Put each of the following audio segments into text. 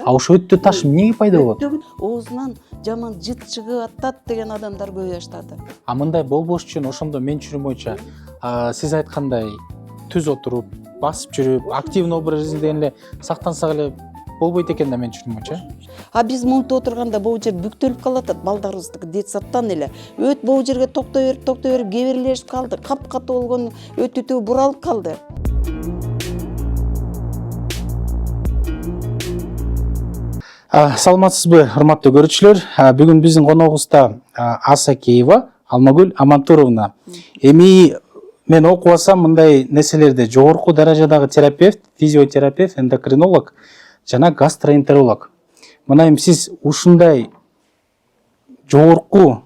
А ушу өттө таш эмнеге пайда болот? Оозунан жаман жыт чыгып атат деген адамдар көбөй баштады. А мындай болбош үчүн ошондо мен түшүнүм боюнча сиз айткандай түз отуруп, басып жүрүп, активный образ жизни эле сактансак эле болбойт экен да мен түшүнүм боюнча. А биз мынтип отурганда бул жер бүктөлүп калатат, балдарыбыздыкы детсадтан эле. Өт бул жерге токтой берип кеберлешип калды. Капкатуу болгон өтүтүү буралып калды. Саламатсызбы, урматтуу көрүүчүлөр? Бүгүн биздин коногубузда Асакеева Алмагүл Амантуровна. Эми мен окуп алсам мындай нерселерди: жогорку даражадагы терапевт, физиотерапевт, эндокринолог жана гастроэнтеролог. Мына эми сиз ушундай жогорку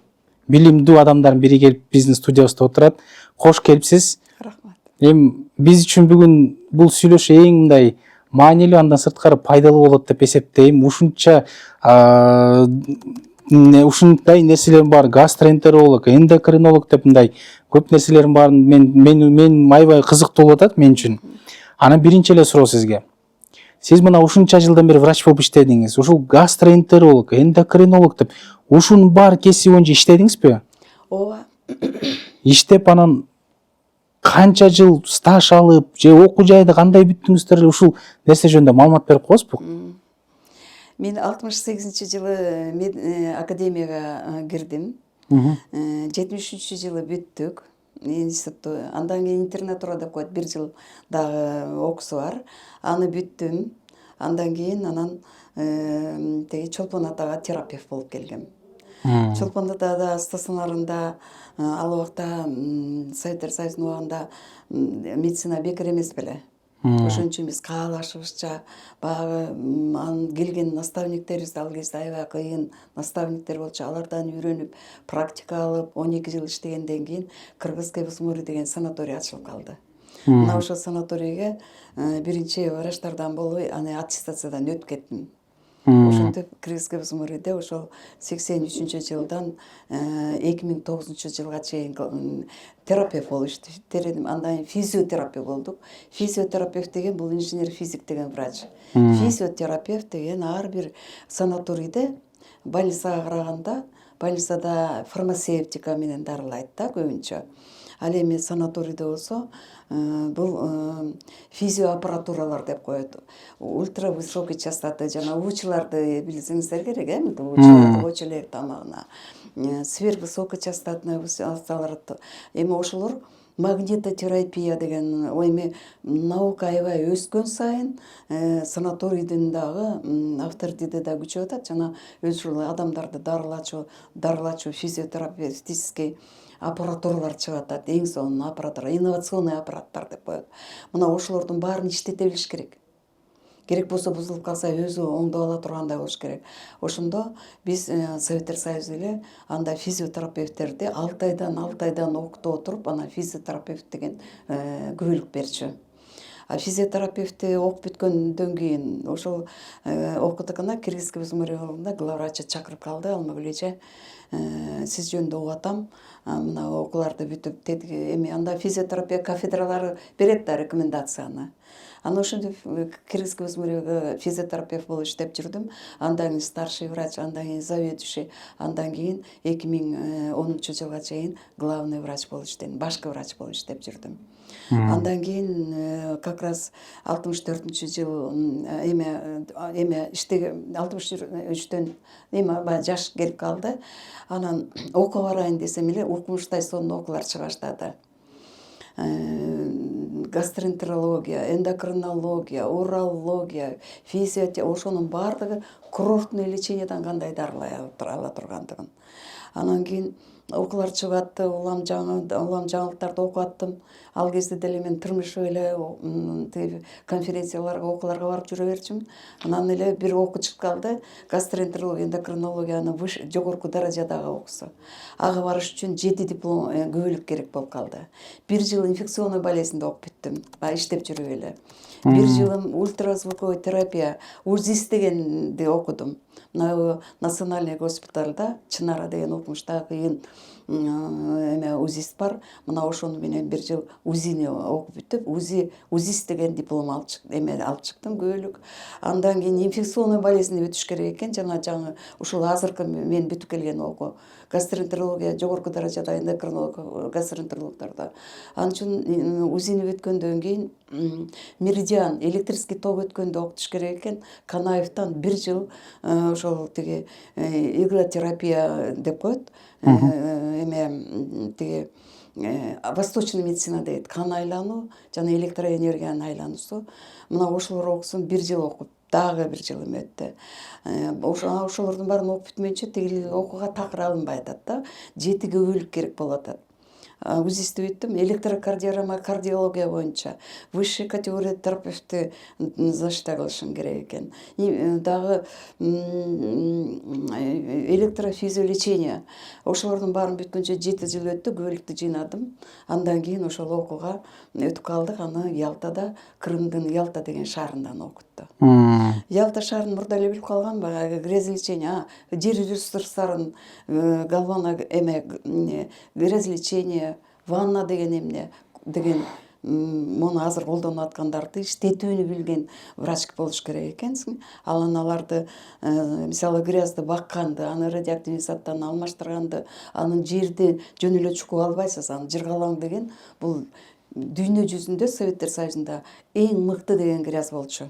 билимдүү адамдардын бири келип биздин студиябызда отурат. Кош келипсиз. Рахмат. Эми биз үчүн бүгүн бул сүйлөшүү эң мындай маанилүү, андан сырткары пайдалуу болот деп эсептейм. Ушундай нерселердин баары гастроэнтеролог, эндокринолог деп мындай көп нерселердин баарын мен аябай кызыктуу болуп атат мен үчүн. Анан биринчи эле суроо сизге. Сиз мына ушунча жылдан бери врач болуп иштедиңиз. Ушул гастроэнтеролог, эндокринолог деп ушунун баары кесип боюнча иштедиңизби? Ооба. Иштеп анан канча жыл стаж алып, же окуу жайды кандай бүттүңүздөр, ушул нерсе жөнүндө маалымат берип коесузбу? Мен 68-жылы академияга кирдим. 73-жылы бүттүк институтту. Андан кийин интернатура деп коет, 1 жыл дагы окуусу бар. Аны бүттүм. Андан кийин теги Чолпон атага терапевт болуп келгем. Чолпон ата стационарында ал убакта Советтер Союзунун убагында медицина бекер эмес беле. Ошон үчүн биз каалашыбызча баягы келген наставниктерибиз ал кезде аябай кыйын наставниктер болчу. Алардан үйрөнүп, практика алып, 12 жыл иштегенден кийин Кыргызский Бузмури деген санаторий ачылып калды. Мына ошол санаторийге биринчи врачтардан болуп, аны аттестациядан өтүп кеттим. Ошентип Кыргызский Бузмурийде ошол 83-жылдан 2009-жылга чейин терапевт болуп иштедим. Андан физиотерапевт болдук. Физиотерапевт деген бул инженер физик деген врач. Физиотерапевт деген ар бир санаторийде больницага караганда, больницада фармацевтика менен дарылайт да көбүнчө. Ал эми санаторийде болсо бул физиоаппаратуралар деп коет. Ультравысокий частоты жана уучуларды билсеңиздер керек, уучуларды койчу элек тамагына. Сверхвысокий частотный уучулар. Эми ошолор магнитотерапия деген эми наука аябай өскөн сайын санаторийдин дагы авторитети да күчөп атат жана ошол адамдарды дарылачу физиотерапевтический аппаратуралар чыгып атат. Эң сонун аппаратура, инновационный аппараттар деп коет. Мына ошолордун баарын иштете билиш керек. Керек болсо бузулуп калса өзү оңдоп ала тургандай болуш керек. Ошондо биз Советтер Союзу эле анда физиотерапевттерди 6 айдан окутуп отуруп, анан физиотерапевт деген күбөлүк берчү. А физиотерапевтти окуп бүткөндөн кийин ошол окутукана Кыргызский Бузмурийда главврачы чакырып калды. Алмагүл эже, сиз жөнүндө угуп атам. Мына окууларды бүтүп, эми анда физиотерапия кафедралары берет да рекомендацияны. Анан ошентип Кыргызский Бузмурийге физиотерапевт болуп иштеп жүрдүм. Андан кийин старший врач, андан кийин заведующий, андан кийин 2010-жылга чейин главный врач болуп иштедим, башкы врач болуп иштеп жүрдүм. Андан кийин как раз 64-жыл эме иштеген 63-төн баягы жаш келип калды. Анан окуп барайын десем эле укмуштай сонун окуулар чыга баштады. Гастроэнтерология, эндокринология, урология, физиотерапия, ошонун баардыгы курортный лечениядан кандай дарылай ала тургандыгын. Анан кийин окуулар чыгып атты, улам жаңылыктарды окуп аттым. Ал кезде деле мен тырмышып эле конференцияларга, окууларга барып жүрө берчүмүн. Анан эле бир окуу чыгып калды, гастроэнтерология, эндокринологиянын жогорку даражадагы окуусу. Ага барыш үчүн 7 диплом күбөлүк керек болуп калды. 1 жыл инфекционный болезньде окуп бүттүм, иштеп жүрүп эле. 1 жылым ультразвуковой терапия, УЗИС дегенди окудум. Национальный госпиталда Чынара деген окумушта кыйын эме УЗИст бар. Мына ошону менен бир жыл УЗИни окуп бүтүп, УЗИст деген диплом алып чыктым, көбөлүк. Андан кийин инфекционный болезнь өтүш керек экен. Жаңы ушул азыркы мен бүтүп келген окуу гастроэнтерология жогорку даражада эндокринолог гастроэнтерологдордо. Анын үчүн УЗИни өткөндөн кийин меридиан электрический ток өткөндө окутуш керек экен. Канаевтан бир жыл ошол тиги иглотерапия деп коет. Эме тиги восточный медицина дейт. Кан айлануу жана электроэнергиянын айлануусу. Мына ошолор окусун бир жыл окуп, дагы бир жыл эме өттү. Ошолордун баарын окуп бүтмөйүнчө тиги окууга такыр алынбай атат да. 7 көбөлүк керек болуп атат. УЗИсти бүттүм, электрокардиограмма, кардиология боюнча высший категория терапевти зашта кылышым керек экен. Дагы электрофизиолечение. Ошолордун баарын бүткөнчө 7 жыл өттү, көбөлүктү жыйнадым. Андан кийин ошол окууга өтүп калдык. Аны Ялтада, Крымдын Ялта деген шаарынан окутту. Ялта шаарын мурда эле билип калгам, баягы грязлечение, жер ресурстарын галвана эме грязлечение, ванна деген эмне деген муну азыр колдонуп аткандарды иштетүүнү билген врач болуш керек экенсиң. Ал аналарды мисалы грязды бакканды, аны радиоактивный заттан алмаштырганды, аны жерди жөн эле чукуп албайсыз, аны жыргалаң деген бул дүйнө жүзүндө Советтер Союзунда эң мыкты деген грязь болчу.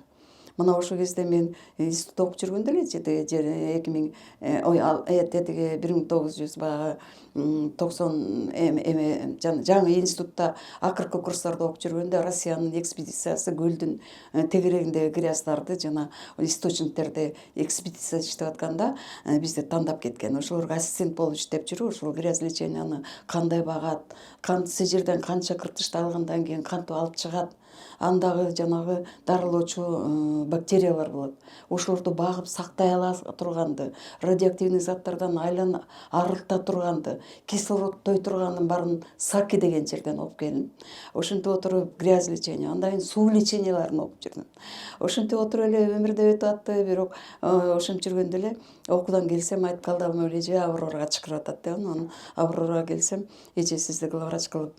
Мына ошол кезде мен институтта окуп жүргөндө эле 1990 жаңы институтта акыркы курстарда окуп жүргөндө Россиянын экспедициясы көлдүн тегерегиндеги грязьдарды жана источниктерди экспедиция иштеп атканда бизди тандап кеткен. Ошолорго ассистент болуп иштеп жүрүп, ошол грязь леченияны кандай багат, кантсе жерден канча кыртышты алгандан кийин кантип алып чыгат. Андагы жанагы дарылоочу бактериялар болот. Ошолорду багып сактай ала турганды, радиоактивный заттардан арылта турганды, кислородтой турганын баарын Саки деген жерден окуп келдим. Ошентип отуруп грязь лечение, андан кийин суу леченияларын окуп жүрдүм. Ошентип отуруп эле өмүрдө өтүп атты, бирок ошентип жүргөндө эле окуудан келсем айтып калдым, эже Аврорага чакырып атат деп. Анан Аврорага келсем, эже сизди главврач кылып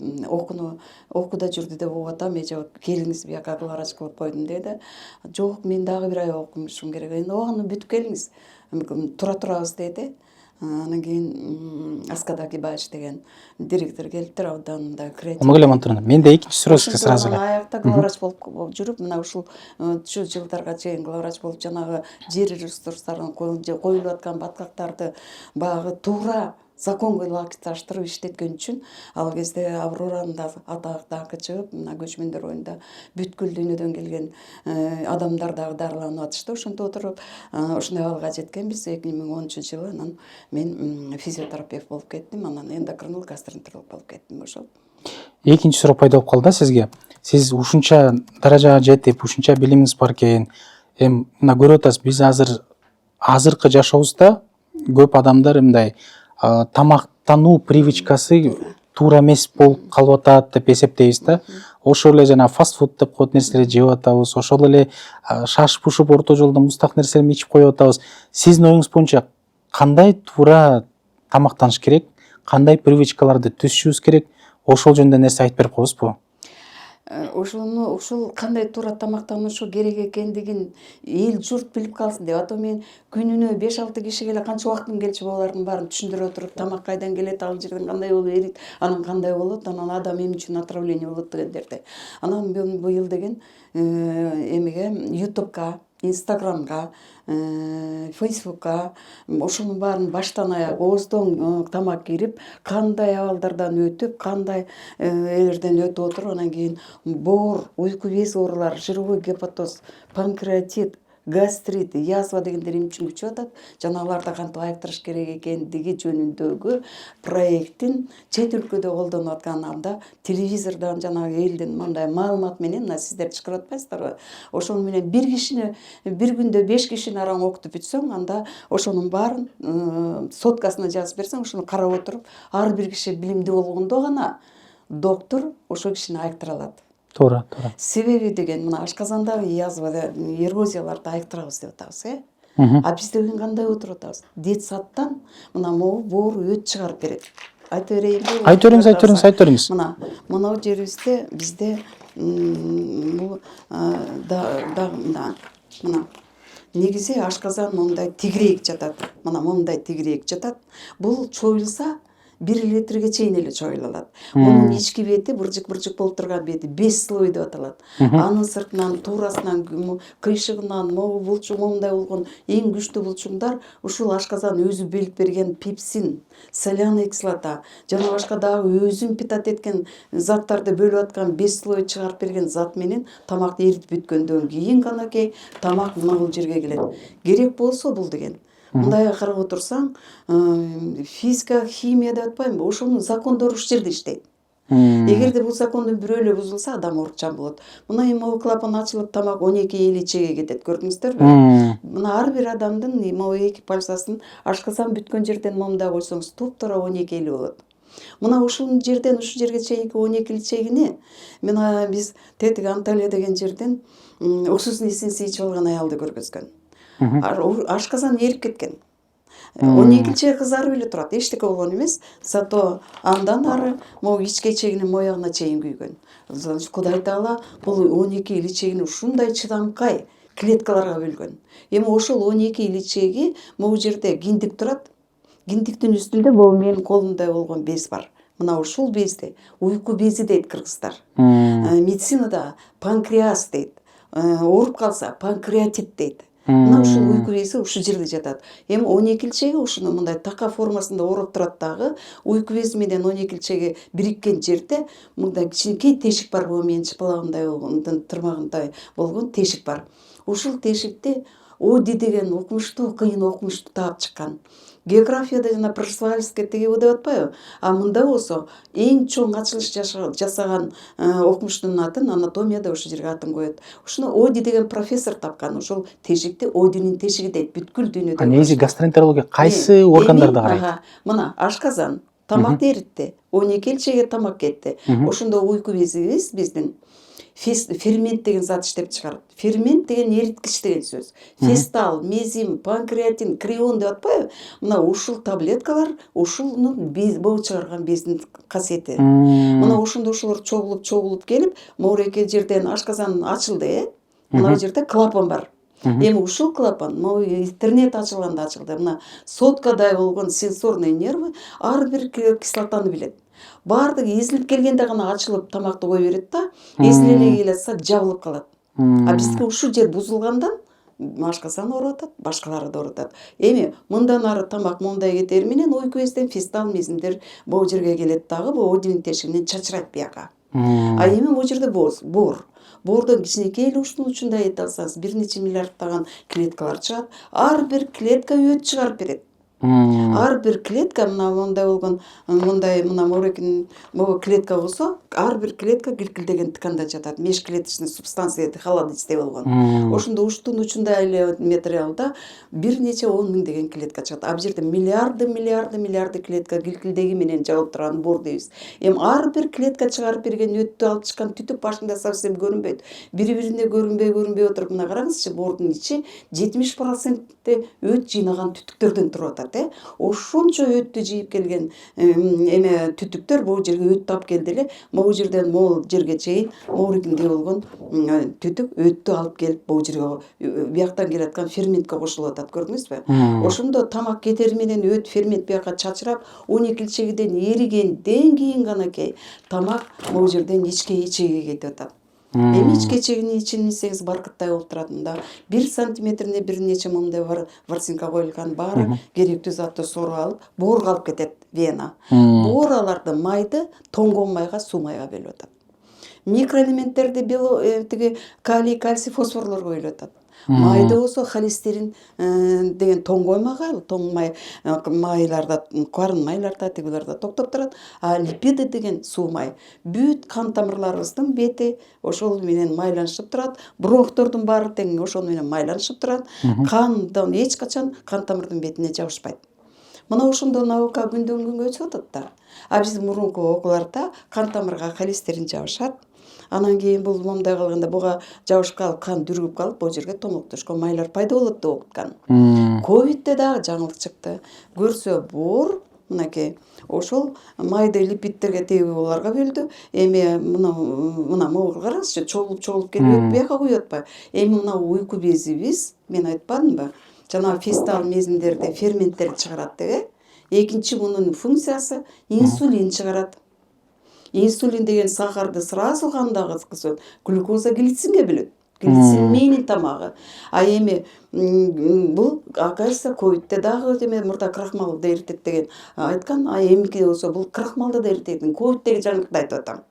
окууда жүрдү деп угуп атам, эже келиңиз бияка главврач кылып койдум деди. Жок, мен дагы бир ай окумушум керек. Эми аны бүтүп келиңиз. Тура турабыз деди. Анан кийин Аскада Кибаевич деген директор келиптир, ауданында кредит. Менде экинчи суроосу сразу эле. Аякта главврач болуп жүрүп, мына ушул жылдарга чейин главврач болуп, жанагы жер ресурстарын коюлуп аткан баткактарды багы туура законго ылайыкташтырып иштеткен үчүн ал кезде Авроранын да атакы чыгып, мына көчмөндөр оюнда бүткүл дүйнөдөн келген адамдар дагы дарыланып атышты. Ошентип отуруп ушундай абалга жеткенбиз. 2010-жылы анан мен физиотерапевт болуп кеттим, анан эндокринолог, гастроэнтеролог болуп кеттим ошол. Экинчи суроо пайда болуп калды сизге. Сиз ушунча даражага жетип, ушунча билимиңиз бар экен. Эми мына көрүп атасыз, биз азыркы жашообузда көп адамдар мындай тамактануу привычкасы туура эмес болуп калып атат деп эсептейбиз да. Ошол эле жана фастфуд деп коет нерселерди жеп атабыз, ошол эле шашып ушуп орто жолдо муздак нерселерди ичип коюп атабыз. Сиздин оюңуз боюнча кандай туура тамактаныш керек, кандай привычкаларды түзүшүбүз керек, ошол жөнүндө нерсе айтып берип коебузбу? Ушул кандай туура тамактанушу керек экендигин эл журт билип калсын деп атам. Мен күнүнө 5-6 кишиге эле канча убактым келчү булардын баарын түшүндүрө туруп, тамак кайдан келет, ал жерден кандай болуп эрийт, анан кандай болот, анан адам эмне үчүн отравление болот дегендерди. Анан мен быйыл деген эмеге YouTube'га, Instagram'га, Facebook'ка ошонун баарын баштан аяк ооздон тамак кирип, кандай абалдардан өтүп, кандай элерден өтүп отуруп, анан кийин боор, уйку без оорулары, жировой гепатоз, панкреатит, гастрит, язва дегендер эмне үчүн күчүп атат, жанагыларды кантип айыктырыш керек экендиги жөнүндөгү проекттин чет өлкөдө колдонуп атканында телевизордон жанагы элдин мындай маалымат менен мына сиздер чыгарып атпайсыздарбы? Ошол менен бир күндө 5 кишини араң окутуп бүтсөң, анда ошонун баарын соткасына жазып берсең, ошону карап отуруп, ар бир киши билимдүү болгондо гана доктор ошол кишини айыктыра алат. Туура. Себеби деген мына ашказандагы язва, эрозияларды айыктырабыз деп атабыз, А биз деген кандай отуруп атабыз? Детсадтан мына могу боор өт чыгарып берет. айтып берейинби? Айтып бериңиз. Мына жерибизде бизде бул мына негизи ашказан мындай тигирээк жатат. Мына мындай тигирээк жатат. Бул чоюлса 1 литрге чейин эле чоюла алат. Мунун ички бети быржык болуп турган бети 5 слой деп аталат. Анын сыртынан, туурасынан, кыйшыгынан, могу булчуң мындай болгон эң күчтүү булчуңдар ушул ашказан өзү белип берген пепсин, соляная кислота жана башка дагы өзүн питать эткен заттарды бөлүп аткан 5 слой чыгарып берген зат менен тамакты эритип бүткөндөн кийин ганакей тамак мына бул жерге келет. Керек болсо бул деген мындай карап отурсаң, физика, химия деп атпаймынбы? Ошонун закондору ушул жерде иштейт. Эгерде бул закондун бирөө эле бузулса, адам оорукчан болот. Мына эми могу клапан ачылып, тамак 12 эличеге кетет, көрдүңүздөрбү? Мына ар бир адамдын могу 2 пальцасын ашказан бүткөн жерден момундай койсоңуз, туп-туура 12 эли болот. Мына ушул жерден ушул жерге чейинки 12 эличегини мына биз тетиги Анталия деген жерден уксусун эссенси ичип алган аялды көргөзгөн. Ашказан эрип кеткен. 12 элчеги кызарып эле турат, эчтеке болгон эмес. Зато андан ары могу ичкечегинин моягына чейин күйгөн. Кудай Таала бул 12 элчегини ушундай чыдамкай клеткаларга бөлгөн. Эми ошол 12 элчеги могу жерде киндик турат. Киндиктин үстүндө могу менин колумда болгон без бар. Мына ушул безди уйку бези дейт кыргыздар. Медицинада панкреас дейт. Ооруп калса панкреатит дейт. Мына ушул уйку бези ушул жерде жатат. Эми 12 элчеги ушуну мындай така формасында ооруп турат дагы. Уйку бези менен 12 элчеги бириккен жерде мындай кичинекей тешик бар. Бул менин чыпалагымдай болгон, тырмагымдай болгон тешик бар. Ушул тешикти Оди деген окумуштуу, кыйын окумуштуу таап чыккан. Географияда жана Пржевальский тиги деп атпайбы? А мында болсо эң чоң ачылыш жасаган окумуштунун атын анатомияда ошол жерге атын коет. Ушуну Оди деген профессор тапкан. Ошол тешикти Одинин тешиги дейт. Бүткүл дүйнөдө. Негизи гастроэнтерология кайсы органдарда карайт? Мына ашказан тамакты эритти. 12 элчеге тамак кетти. Ошондо уйку безибиз биздин фермент деген зат иштеп чыгарат. Фермент деген эриткич деген сөз. Фестал, мезим, панкреатин, крион деп атпайбы? Мына ушул таблеткалар ушунун боо чыгарган бездин касиети. Мына ошондо ошолор чогулуп келип, моуреке жерден ашказан ачылды, Мына жерде клапан бар. Эми ушул клапан могу интернет ачылганда ачылды. Мына соткадай болгон сенсорный нервы ар бир кислотаны билет. Бардыгы эзилип келгенде гана ачылып тамакты кое берет да, эзилеле келатса жабылып калат. А бизге ушул жер бузулгандан ашказан ооруп атат, башкалары да ооруп атат. Эми мындан ары тамак мондай кетери менен уйку безден фистал, мезимдер бул жерге келет дагы, бул Одинин тешигинен чачырайт бияка. А эми бул жерде боор. Боордон кичинекей эле ушунун учунда эте алсаңыз, бир нече миллиардтаган клеткалар чыгат. Ар бир клетка өт чыгарып берет. Ар бир клетка мына мондай болгон, мына моурекин могу клетка болсо, ар бир клетка килкилдеген тканда жатат. Межклеточный субстанция холодичте болгон. Ошондо уштун учунда эле материалда бир нече 10 миң деген клетка чыгат. А бул жерде миллиарды клетка килкилдеги менен жабылып турган боор дейбиз. Эми ар бир клетка чыгарып берген өттү алып чыккан түтүк башында совсем көрүнбөйт. Бири-бирине көрүнбөй отуруп мына караңызчы, боордун ичи 70% өт жыйнаган түтүктөрдөн туруп атат. Ошончо өттү жыйып келген эме түтүктөр бул жерге өттү алып келди эле, могу жерден могу жерге чейин моурекинде болгон түтүк өттү алып келип бул жерге бияктан келаткан ферментке кошулуп атат, көрдүңүзбү? Ошондо тамак кетери менен өт фермент бияка чачырап, 12 элчегиден эригенден кийин ганакей тамак могу жерден ичке кетип атат. Эми ичкечегинин ичин десеңиз баркыттай болуп турат. Мында 1 сантиметрине бир нече мындай ворсинка коюлган, баары керектүү затты соруп алып, боорго алып кетет вена. Боор аларды майды тоңгон майга, суу майга бөлүп атат. Микроэлементтерди тиги калий, кальций, фосфорлорго бөлүп атат. Майды болсо холестерин деген тоңгой майга, тоң майларда, карын майларда, тигилерде токтоп турат. А липиды деген суу май. Бүт кан тамырларыбыздын бети ошол менен майланышып турат. Бронхтордун баары тең ошол менен майланышып турат. Кандан эч качан кан тамырдын бетине жабышпайт. Мына ошондо наука күндөн күнгө өсүп атат да. А биздин мурунку окууларда кан тамырга холестерин жабышат. Анан кийин бул момундай калганда буга жабышып калып, кан дүргүп калып, бул жерге томоктошкон майлар пайда болот деп окуткан. Ковидте дагы жаңылык чыкты. Көрсө боор мынакей ошол майды липидтерге тийип буларга бөлдү. Эми мына могул караңызчы, чогулуп келип бияка куюп атпайбы. Эми мына уйку безибиз, мен айтпадымбы? Жана фестал мезимдерде ферменттер чыгарат деп. Экинчи мунун функциясы инсулин чыгарат. Инсулин деген сахарды сразу канда кыскызат, глюкоза глицинге бөлөт. Глицин менин тамагы. А эми бул оказывается ковидте дагы эме мурда крахмал да эритет деген айткан. А эмики болсо бул крахмалды да эритет. Ковидтеги жаңылыкты айтып атам.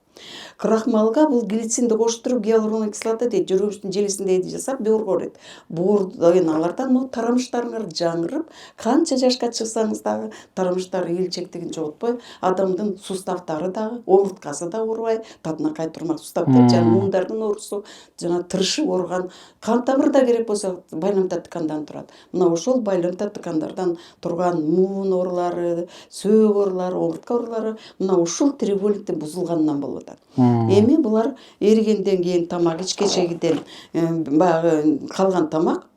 Крахмалга бул глицинди коштуруп гиалуроновая кислота дейт, жүрөгүбүздүн желесинде жасап буурга урайт. Буур деген алардан могу тарамыштарыңар жаңырып, канча жашка чыксаңыз дагы тарамыштар ийилчектигин жоготпой, адамдын суставтары дагы, омурткасы да оорубай, татынакай турмак суставтар жана муундардын оорусу, жана тырышып ооруган кан тамыр да керек болсо байламта ткандан турат. Мына ошол байламта ткандардан турган муун оорулары, сөөк оорулары, омуртка оорулары мына ушул треугольниктин бузулганынан болуп атат. Эми булар эригенден кийин тамак ичкечегиден баягы калган тамак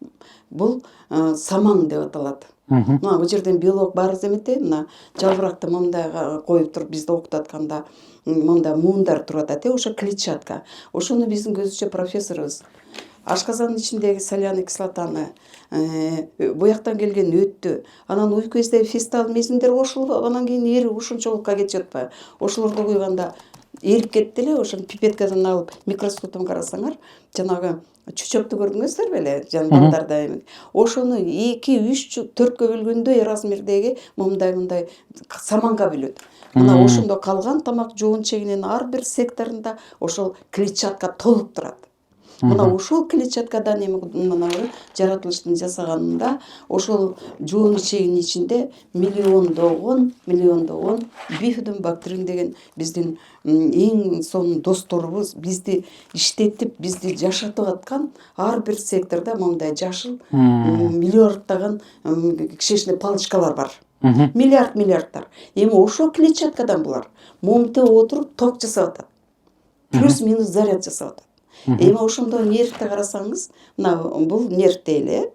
бул саман деп аталат. Мына бул жерден белок бар эмете, мына жалбыракты мындай коюп туруп бизди окутатканда мындай муундар туруп атат, ошо клетчатка. Ошону биздин көзүчө профессорубуз ашказандын ичиндеги соляный кислотаны, буяктан келген өттү, анан уйку кездеги фестал мезимдер кошулуп, анан кийин эрип ушунчолукка кетип атпайбы. Ошолорду куйганда эрип кетти эле, ошону пипеткадан алып микроскоптон карасаңар, жанагы чүчөктү көрдүңүздөр беле, балдарда эми. Ошону 2, 3, 4кө бөлгөндө размердеги мындай саманга бөлөт. Мына ошондо калган тамак жоон чегинин ар бир секторунда ошол клетчатка толуп турат. Мына ушул клетчаткадан эми мына жаратылыштын жасаганында ошол жоон чегинин ичинде миллиондогон бифидум бактерин деген биздин эң сонун досторубуз, бизди иштетип, бизди жашатып аткан ар бир секторда мындай жашыл миллиарддаган кичечный палочкалар бар. Миллиардтар. Эми ошол клетчаткадан булар момунтип отуруп ток жасап атат. Плюс-минус заряд жасап атат. Эми ошондо нервти карасаңыз, мына бул нерв дейли,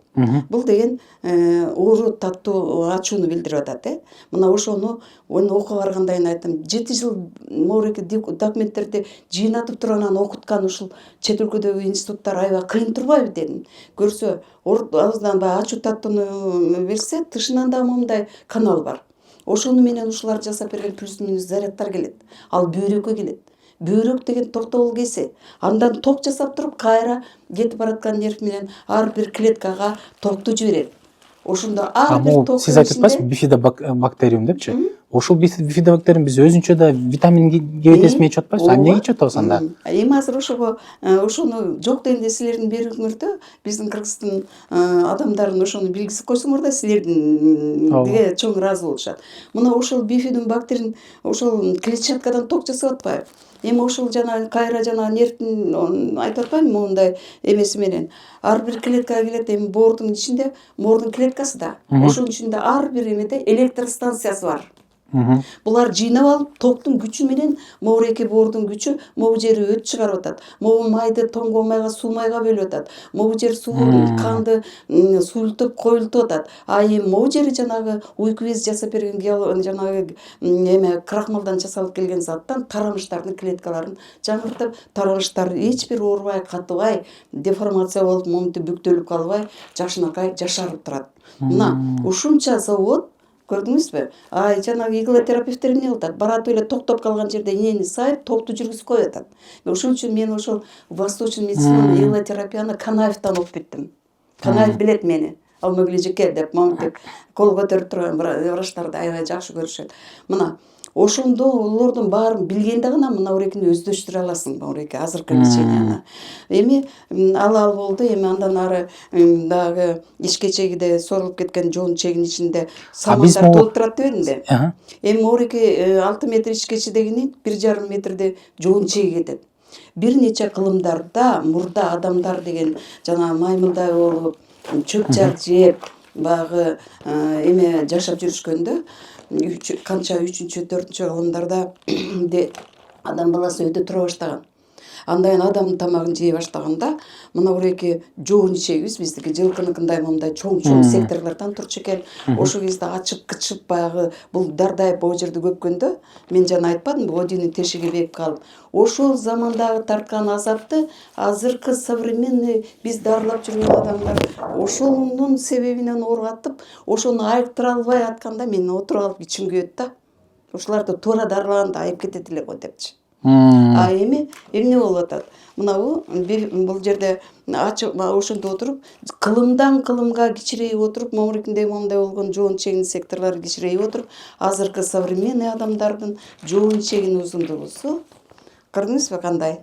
бул деген оору таттуу ачууну билдирип атат. Мына ошону окуга барганда айттым, 7 жыл мореки документтерди жыйнатып туруп анан окуткан ушул чет өлкөдөгү институттар аябай кыйын турбайбы дедим. Көрсө, абыздан баягы ачуу таттууну берсе, тышынан да мындай канал бар. Ошону менен ушулар жасап берген плюс-минус зарядтар келет. Ал бөйрөккө келет. Бөйрөк деген токтогул кесе. Андан ток жасап туруп кайра кетип бараткан нерв менен ар бир клеткага токту жиберет. Ошондо ар бир ток. Сиз айтып атпайсызбы, бифидобактериум депчи? Ошол бифидобактериум биз өзүнчө да витамин кетесин ичип атпайсызбы? А эмнеге ичип атабыз анда? Эми азыр ошону жок дегенде силердин берүүңөрдө биздин Кыргыздын адамдарын ошону билгизип койсоңор да силердинге чоң ыраазы болушат. Мына ошол бифидобактерин ошол клетчаткадан ток жасап атпайбы? Эми ошол кайра нервтин айтып атпаймынбы, мындай эмеси менен ар бир клеткага келет. Эми боордун ичинде, боордун клеткасы да, ошонун ичинде ар бир эмеде электростанциясы бар. Булар жыйнап алып, токтун күчү менен могуреки боордун күчү могу жери өт чыгарып атат. Могу майды тоңго майга, суу майга бөлүп атат. Могу жер канды суйлтуп, коюлтуп атат. А эми могу жери жанагы уйку без жасап берген жанагы эме крахмалдан жасалып келген заттан тарамыштардын клеткаларын жаңыртып, тарамыштар эч бир оорубай, катыбай, деформация болуп, момунтип бүктөлүп калбай, жашынакай жашарып турат. Мына ушунча завод көрдүңүзбү? Жанагы иглотерапевттер эмне кылып атат? Баратып эле токтоп калган жерде инени сайып, токту жүргүзүп коюп атат. Ошон үчүн мен ошол восточный медицинаны, иглотерапияны Канаевтан окуп биттим. Канаев билет мени. Алмагүл эжеке деп момунтип кол көтөрүп турган врачтарды аябай жакшы көрүшөт. Мына ошондолордун баарын билгенде гана мына урекини өздөштүрө аласың, уреки азыркы леченияны. Эми ал болду, эми андан ары дагы ичкечегиде сорулуп кеткен жоон чегинин ичинде самандар толуп турат дебедимби? Эми уреки 6 метр ичкечедегини 1,5 метрде жоон чеги кетет. Бир нече кылымдарда мурда адамдар деген жана маймылдай болуп, чөп жар жеп, баягы эме жашап жүрүшкөндө канча 3-4-кылымдарда адам баласы өйдө тура баштаган. Андайын адамдын тамагын жей баштаганда мына буреки жоон ичебиз биздики жылкыныкындай мындай чоң секторлордон турчу экен. Ошол кезде ачып кычып баягы бул дардайып бул жерде көпкөндө мен жана айтпадымбы Одинин тешиги бекип калып. Ошол замандагы тарткан азапты азыркы современный биз дарылап жүргөн адамдар ошонун себебинен оорутуп, ошону айыктыра албай атканда мен отуруп алып ичим күйөт да. Ошоларды туура дарылаганда айып кетет эле го депчи. А эми эмне болуп атат? Мынабу бул жерде ачып ошондо отуруп, кылымдан кылымга кичирейип отуруп, момурикиндей момундай болгон жоон чегин секторлор кичирейип отуруп, азыркы современный адамдардын жоон чегин узундугусу көрдүңүзбү кандай?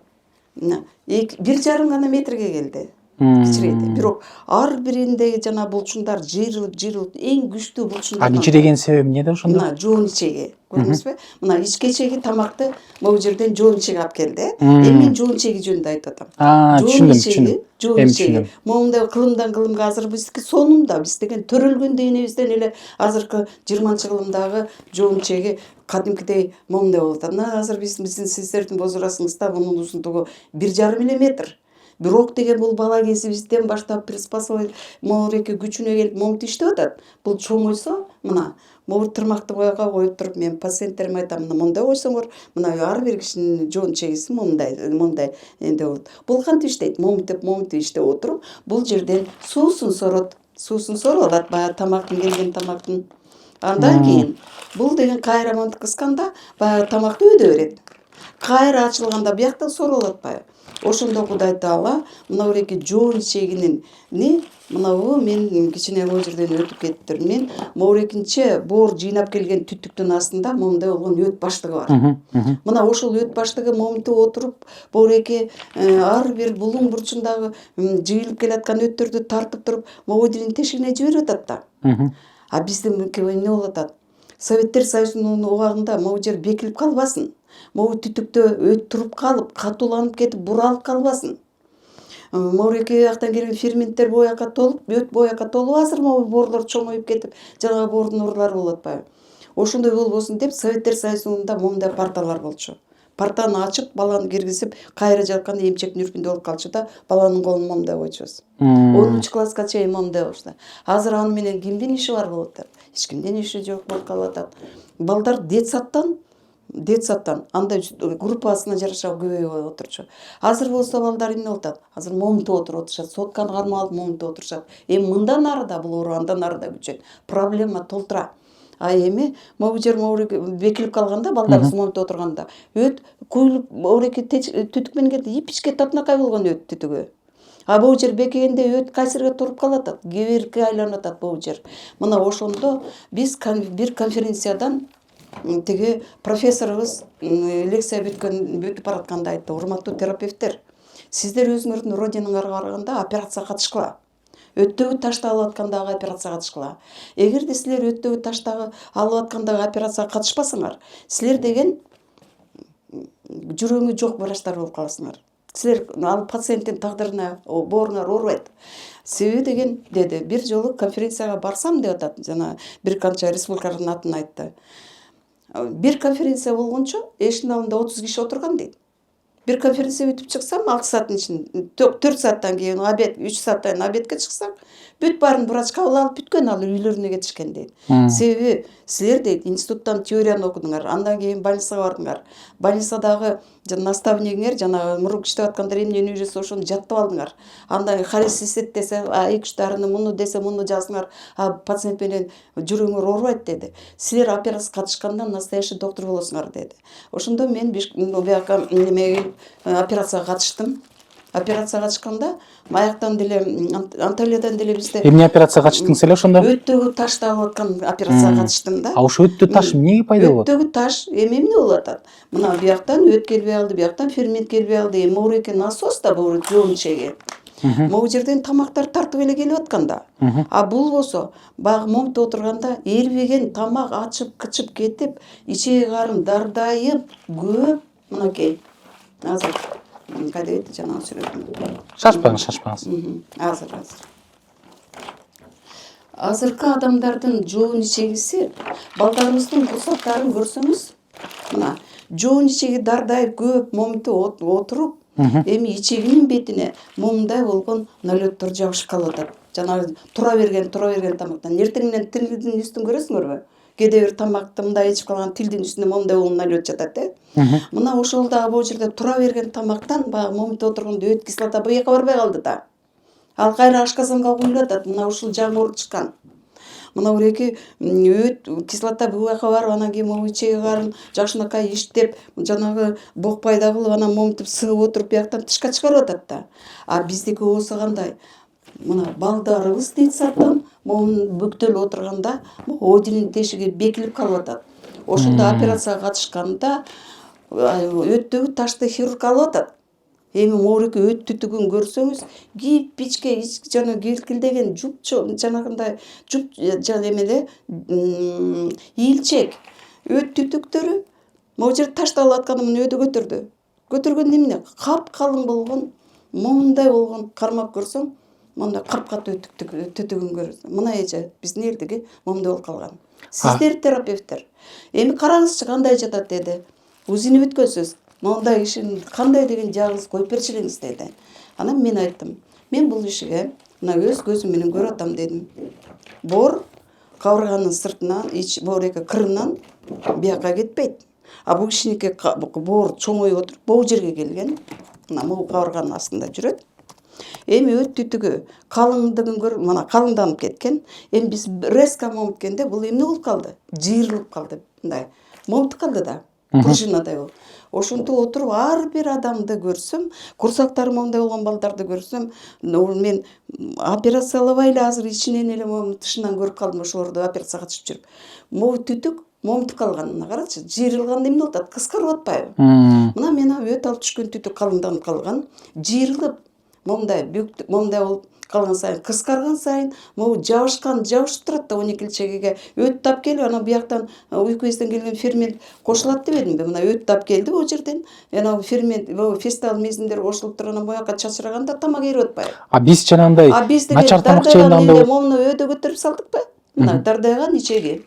1,5 гана метрге келди. Кичирейди. Бирок ар бириндеги жана булчундар жыйрылып эң күчтүү булчундар. Кичиреген себеби эмнеде ошондо? Мына жоон чеги. Көрдүңүзбү? Мына ичке чеги тамакты могу жерден жоон чеги алып келди. Эми мен жоон чеги жөнүндө айтып атам. Түшүндүм. Жоон чеги. Момундай кылымдан кылымга азыр биздики сонунда биз деген төрөлгөн денебизден эле азыркы 20-кылымдагы жоон чеги кадимкидей момундай болуп атат. Мына азыр биздин сиздердин бозурасыңызда мунун узундугу 1,5 метр. Бирок деген бул бала кезибизден баштап приспособление моуреки күчүнө келип момунтип иштеп атат. Бул чоңойсо мына могу тырмакты бояга коюп туруп мен пациенттериме айтам, мына мондай койсоңор, мына ар бир кишинин жоон чегиси мондай энде болот. Бул кантип иштейт? Момунтип иштеп отуруп, бул жерден суусун сорот. Суусун сорулат баягы тамактын келген тамактын. Андан кийин бул деген кайра монтип кысканда баягы тамакты өдө берет. Кайра ачылганда бияктан сорулуп атпайбы? Ошондо Кудай Таала мына буреки жоон чегинин мынабу мен кичине бул жерден өтүп кеттир. Мен моурекинче боор жыйнап келген түтүктүн астында момундай болгон өт баштыгы бар. Мына ошол өт баштыгы момунтип отуруп, боуреки ар бир булуң бурчундагы жыйылып келаткан өттөрдү тартып туруп, Одинин тешигине жиберип атат да. А биздин эмне болуп атат? Советтер Союзунун убагында могу жер бекилип калбасын. Могу түтүктө өт туруп калып, катууланып кетип, буралып калбасын. Моуреки жактан келген ферменттер бояка толуп, өт бояка толуп, азыр могу боорлор чоңоюп кетип, жанагы боордун урлары болуп атпайбы? Ошондой болбосун деп Советтер Союзунда момундай парталар болчу. Партаны ачып, баланы киргизип, кайра жатканда эмчек нүркүндө болуп калчу да, баланын колун момундай койчубуз. 10-класска чейин момундай болчу. Азыр аны менен кимдин иши бар болуп атат? Эч кимдин иши жок болуп калып атат. Балдар детсадтан андай группасына жараша көбөйүп отурчу. Азыр болсо балдар эмне болуп атат? Азыр момунтип отурушат, сотканы кармап алып момунтип отурушат. Мындан нарыда бул оору, андан нарыда күчөйт. Проблема толтура. А эми могу жер бекилип калганда, балдарыбыз момунтип отурганда, өт куюлуп, оореки түтүк менен келди, ипичке татынакай болгон өт түтүгү. А бул жер бекегенде өт кайсырга туруп калып атат, кеберикке айланып атат бул жер. Мына ошондо биз бир конференциядан тиги профессорубуз лекция бүтүп баратканда айтты: урматтуу терапевттер, сиздер өзүңөрдүн родинаңарга барганда операцияга катышкыла. Өттөгү ташты алып аткандагы операцияга катышкыла. Эгерде силер өттөгү таштагы алып аткандагы операцияга катышпасаңар, силер деген жүрөгүңү жок врачтар болуп каласыңар. Силер ал пациенттин тагдырына, бооруңар оорубайт. Себеби деген деди, бир жолу конференцияга барсам деп атат, жана бир канча республикалардын атын айтты. Бир конференция болгончо эшиктин алдында 30 киши отурган дейт. Бир конференция бүтүп чыксам 6 сааттын ичинде, 4 сааттан кийин обед, 3 сааттан кийин обедке чыксак, бүт баарын врач кабыл алып бүткөн, ал үйлөрүнө кетишкен дейт. Себеби силер дейт институттан теорияны окудуңар, андан кийин больницага бардыңар. Больницадагы наставнигиңер, жана мурунку иштеп аткандар эмнени үйрөтсө ошону жаттап алдыңар. Андан холецистит десе, A2 дарыны муну десе муну жазыңар, пациент менен жүрөгүңөр оорубайт деди. Силер операцияга катышканда настоящий доктор болосуңар деди. Ошондо мен бияка немеге операцияга катыштым. Операцияга катышканда аяктан деле Анталиядан деле бизде Эмне операцияга катыштыңыз эле ошондо? Өттөгү ташты алып аткан операцияга катыштым да. А ошо өттө таш эмнеге пайда болот? Өттөгү таш эмне болуп атат? Мына бияктан өт келбей алды, бияктан фермент келбей алды. Моуреки насос да бул жоон чеги. Могу жерден тамактар тартып эле келип атканда. А бул болсо баягы момунтип отурганда эрбеген тамак ачып, кычып кетип, ичеги карын дардайып, көп мынакей. Азыр кайда кетти жанагы сүрөтүм? Шашпаңыз. Азыр. Азыркы адамдардын жоон ичегиси, балдарыбыздын курсактарын көрсөңүз, мына жоон ичеги дардайып көп момунтип отуруп, Эми ичегинин бетине момундай болгон налеттор жабышып калып атат. Жанагы тура берген тамактан эртең менен тилдин үстүн көрөсүңөрбү? Кээде бир тамакты мындай ичип калган тилдин үстүнө момундай болгон налет жатат Мына ошол дагы бул жерде тура берген тамактан баягы момунтип отурганда өт кислота буяка барбай калды да. Ал кайра ашказанга куюлуп атат. Мына ушул жаңы чыккан. Мына буреки өт кислота буяка барып анан кийин могу ичеги карын жакшынакай иштеп жанагы бок пайда кылып анан момунтип сыгып отуруп бияктан тышка чыгарып атат да. А биздики болсо кандай? Мына балдарыбыз дейт саттан момун бүктөлүп отурганда одинин тешиги бекилип калып атат. Ошондо операцияга катышканда өттөгү ташты хирург алып атат. Эми могуреки өт түтүгүн көрсөңүз, кипичке жана килкилдеген жанагындай жуп жана эмеле ийилчек өт түтүктөрү могу жерде ташталып атканы муну өдө көтөрдү. Көтөргөн эмне? Калың болгон, момундай болгон кармап көрсөң, мындай капкатуу түтүгүн көрөсүң. Мына эже биздин элдиги момундай болуп калган. Сиздер терапевттер, эми караңызчы кандай жатат деди. Узини бүткөнсүз. Мондай ишин кандай деген диагноз коюп берчи элеңиз деди. Анан мен айттым, мен бул ишиге мына өз көзүм менен көрүп атам дедим. Бор кабырганын сыртынан, боореки кырынан бияка кетпейт. А бул кишиники боор чоңоюп отуруп, бул жерге келген. Мына могу кабырганын астында жүрөт. Эми өт түтүгү калыңдыгын көрүп, мына калыңданып кеткен. Эми биз резко момунткенде бул эмне болуп калды? Жыйырылып калды. Мындай момунтуп калды да. Пружинадай болуп. Ошентип отуруп ар бир адамды көрсөм, курсактары момундай болгон балдарды көрсөм, мен операциялабай эле азыр ичинен эле момун тышынан көрүп калдым ошолорду операцияга катышып жүрүп. Могу түтүк момунтуп калган. Мына карачы, жыйырылганда эмне болуп атат? Кыскарып атпайбы? Мына мен өт алып түшкөн түтүк калыңданып калган, жыйырылып момундай болуп калган сайын, кыскарган сайын могу жабышып турат да 12-чегиге. Өт тап келип, анан бияктан уйку безден келген фермент кошулат деп едимби? Мына өт тап келди бул жерден. Анан фермент, фестал мезиндер кошулуп туруп анан буяка чачыраганда тамак ээрип атпайбы? А биз жанагындай начар тамак жегенде момуну өдө көтөрүп салдыкпы? Мына дардайган ичеги.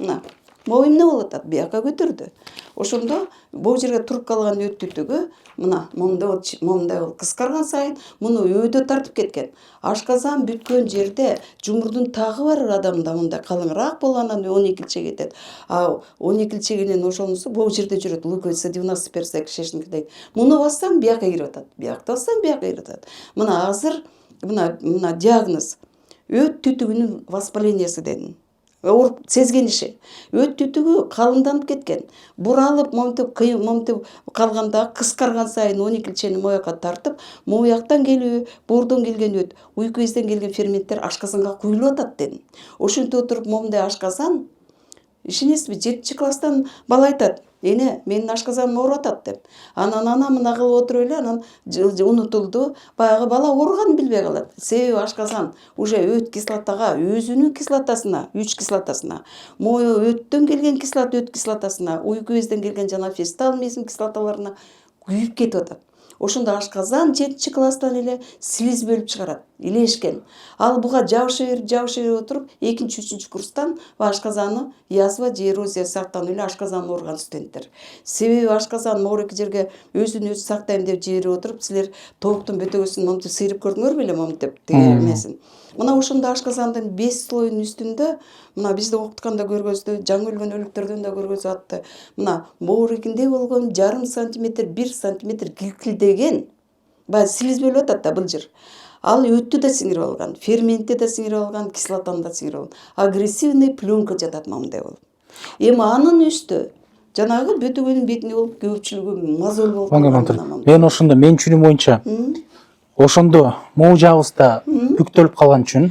Мына могу эмне болуп атат? Бияка көтөрдү. Ошондо бул жерге туруп калган өт түтүгү мына момундай болуп кыскарган сайын муну өйдө тартып кеткен. Ашказан бүткөн жерде жумурдун тагы бар адамда мындай калыңыраак болгондон 12-чеги кетет. А 12-чегинен ошонусу бул жерде жүрөт. Луковица 90% кишиники дейт. Муну бассаң бияка кирип атат. Биякты бассаң бияка кирип атат. Мына азыр мына диагноз өт түтүгүнүн воспалениясы дедим. Ооруп сезген иши. Өт түтүгү калыңданып кеткен. Буралып момунтип калганда кыскарган сайын 12-чени мояка тартып, мояктан келүү, боордон келген өт, уйку безден келген ферменттер ашказанга куюлуп атат дедим. Ошентип отуруп момундай ашказан, ишенесизби, 7-класстан бала айтат: "Эне, менин ашказаным ооруп атат" деп. Анан мына кылып отуруп эле анан унутулду. Баягы бала ооруганын билбей калат. Себеби ашказан уже өт кислотага, өзүнүн кислотасына, 3 кислотасына, мою өттөн келген өт кислотасына, уйку безден келген жана фестал мезим кислоталарына күйүп кетип атат. Ошондо ашказан 7-класстан эле слиз бөлүп чыгарат, илешкен. Ал буга жабыша берип отуруп, 2-3 курстан ашказаны язва же эрозия сыяктуу эле ашказан ооруган студенттер. Себеби ашказан могуреки жерге өзүн өзү сактайм деп жиберип отуруп, силер тобуктун бөтөгөсүн момунтип сыйрып көрдүңөр беле момунтип эмесин. Мына ошондо ашказандын 5 слоюнун үстүндө, мына бизди окутканда көргөздү, жаңы өлгөн өлүктөрдөн да көргөзүп атты. Мына моорекинде болгон 0,5 сантиметр, 1 сантиметр килкилдеген, баягы слиз бөлүп атат да былжыр. Ал өттү да сиңирип алган, ферментти да сиңирип алган, кислотаны да сиңирип алган. Агрессивный пленка жатат момундай болуп. Эми анын үстү жанагы бөтөгөнүн бетине болуп көпчүлүгү мозоль болуп калган. Мен ошондо менин түшүнүм боюнча ошондо могу жагыбызда бүктөлүп калган үчүн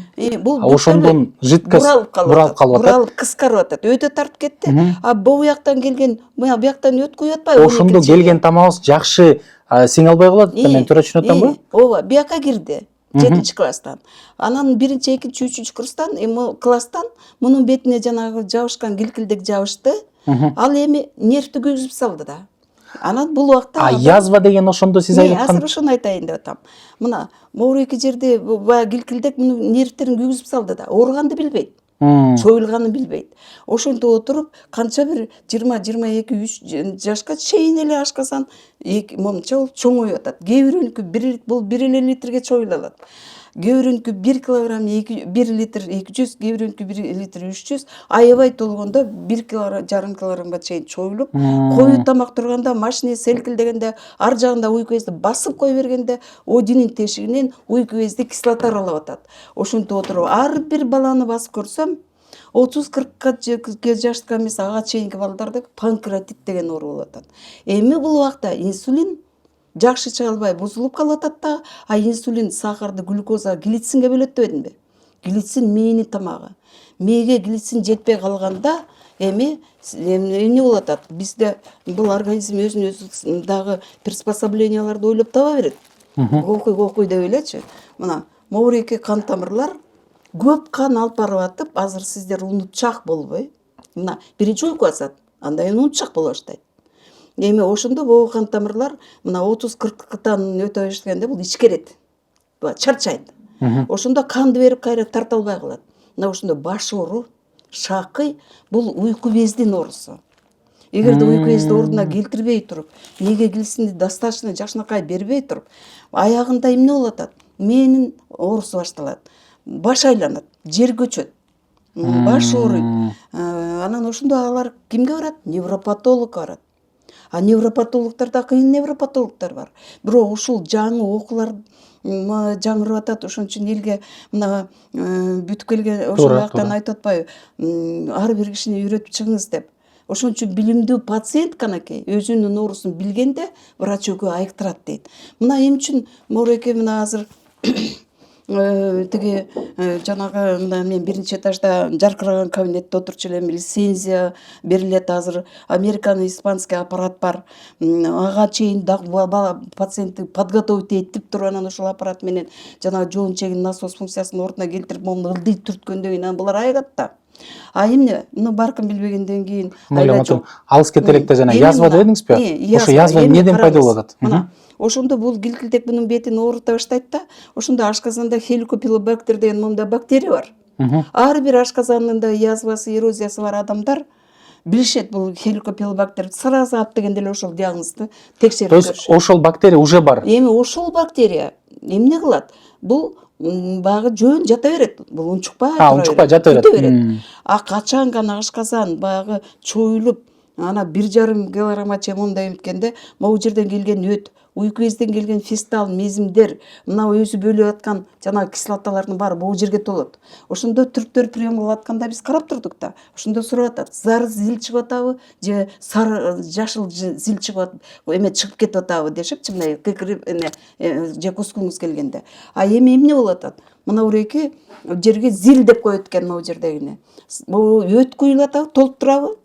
ошондон жидкость буралып калып атат. Буралып кыскарып атат. Өйдө тартып кетти. А бияктан келген, бияктан өт куюп атпайбы? Ошондо келген тамагыбыз жакшы сиңе албай калат да, мен туура түшүнүп атамбы? Ооба, бияка кирди 7-класстан. Анан 1-2, 3 курстан, класстан мунун бетине жанагы жабышкан килкилдек жабышты. Ал эми нервти күйгүзүп салды да. Анан бул убакта язва деген ошондо сиз айтып азыр ошону айтайын деп атам. Мына моуреки жерде баягы килкилдек мунун нервтерин күйгүзүп салды да, ооруганды билбейт. чоюлганын билбейт. Ошентип отуруп канча бир 20-22 жашка чейин эле ашказан момунча болуп чоңоюп атат. Кээ бирөөнүкү бул 1 литрге чоюла алат. Кээ бирөөнүкү 1 килограмм 1 литр 200, кээ бирөөнүкү 1 литр 300, аябай толгондо 1,5 килограммга чейин чоюлуп, коюу тамак турганда, машина селкилдегенде, ар жагында уйку безди басып кое бергенде, одинин тешигинен уйку безди кислота аралап атат. Ошентип отуруп ар бир баланы басып көрсөм, 30-40 жашка эмес ага чейинки балдарда панкреатит деген оору болуп атат. Эми бул убакта инсулин жакшы чыга албай бузулуп калып атат да, а инсулин сахарды глюкоза глицинге бөлөт дебедимби? Глицин мээни тамагы. Мээге глицин жетпей калганда эми эмне болуп атат? Бизде бул организм өзүнүн өзү дагы приспособленияларды ойлоп таба берет. Кокуй деп элечи. Мына моуреки кан тамырлар көп кан алып барып атып, азыр сиздер унутчак болбой. Мына биринчи уйку басат, андан кийин унутчак боло баштайт. Эми ошондо могу кан тамырлар мына 30-40-тан өтө бергенде бул ичкерет. Чарчайт. Ошондо канды берип кайра тарта албай калат. Мына ошондо баш оору, шакый бул уйку бездин оорусу. Эгерде уйку безди ордуна келтирбей туруп, мээге глицинди достаточно жакшынакай бербей туруп, аягында эмне болуп атат? Мээнин оорусу башталат. Баш айланат, жер көчөт. Баш ооруйт. Анан ошондо алар кимге барат? Невропатологко барат. А невропатологдордо кыйын невропатологдор бар. Бирок ушул жаңы окуулар жаңырып атат. Ошон үчүн элге мына бүтүп келген ошол жактан айтып атпайбы? Ар бир кишини үйрөтүп чыгыңыз деп. Ошон үчүн билимдүү пациент канакей өзүнүн оорусун билгенде врач экөө айыктырат дейт. Мына эмне үчүн моуреке мына азыр тиги жанагы мына мен биринчи этажда жаркыраган кабинетте отурчу элем, лицензия берилет азыр. Американо испанский аппарат бар. Ага чейин дагы пациентти подготовить этип туруп анан ошол аппарат менен жанагы жоон чегин насос функциясын ордуна келтирип, момун ылдый түрткөндөн кийин анан булар айыгат да. А эмне? Муну баркын билбегенден кийин алыс кетелек да жана язва дедиңизби? Ошо язва эмнеден пайда болуп атат? Мына ошондо бул килкилдек мунун бетин оорута баштайт да. Ошондо ашказанда хеликобактер деген момунда бактерия бар. Ар бир ашказанында язвасы, эрозиясы бар адамдар билишет бул хеликобактер. Сразу ат дегенде эле ошол диагнозду текшерип көрүшөт. То есть ошол бактерия уже бар. Эми ошол бактерия эмне кылат? Бул багы жөн жата берет. Бул унчукпай жата берет. А качан гана ашказан багы чоюлуп, ана 1,5 килограммга чейин мондай эметкенде, могу жерден келген өт, уйку безден келген фистал, мезимдер, мына өзү бөлүп аткан жанагы кислоталардын баары могу жерге толот. Ошондо түрктөр прием кылып атканда биз карап турдук да. Ошондо сурап атат, зар зил чыгып атабы, же сары жашыл зил чыгып чыгып кетип атабы дешипчи, мындай кекирип же кускуңуз келгенде. А эми эмне болуп атат? Мына уреки жерге зил деп коет экен могу жердегине. Могу өт куюлуп атабы, толуп турабы?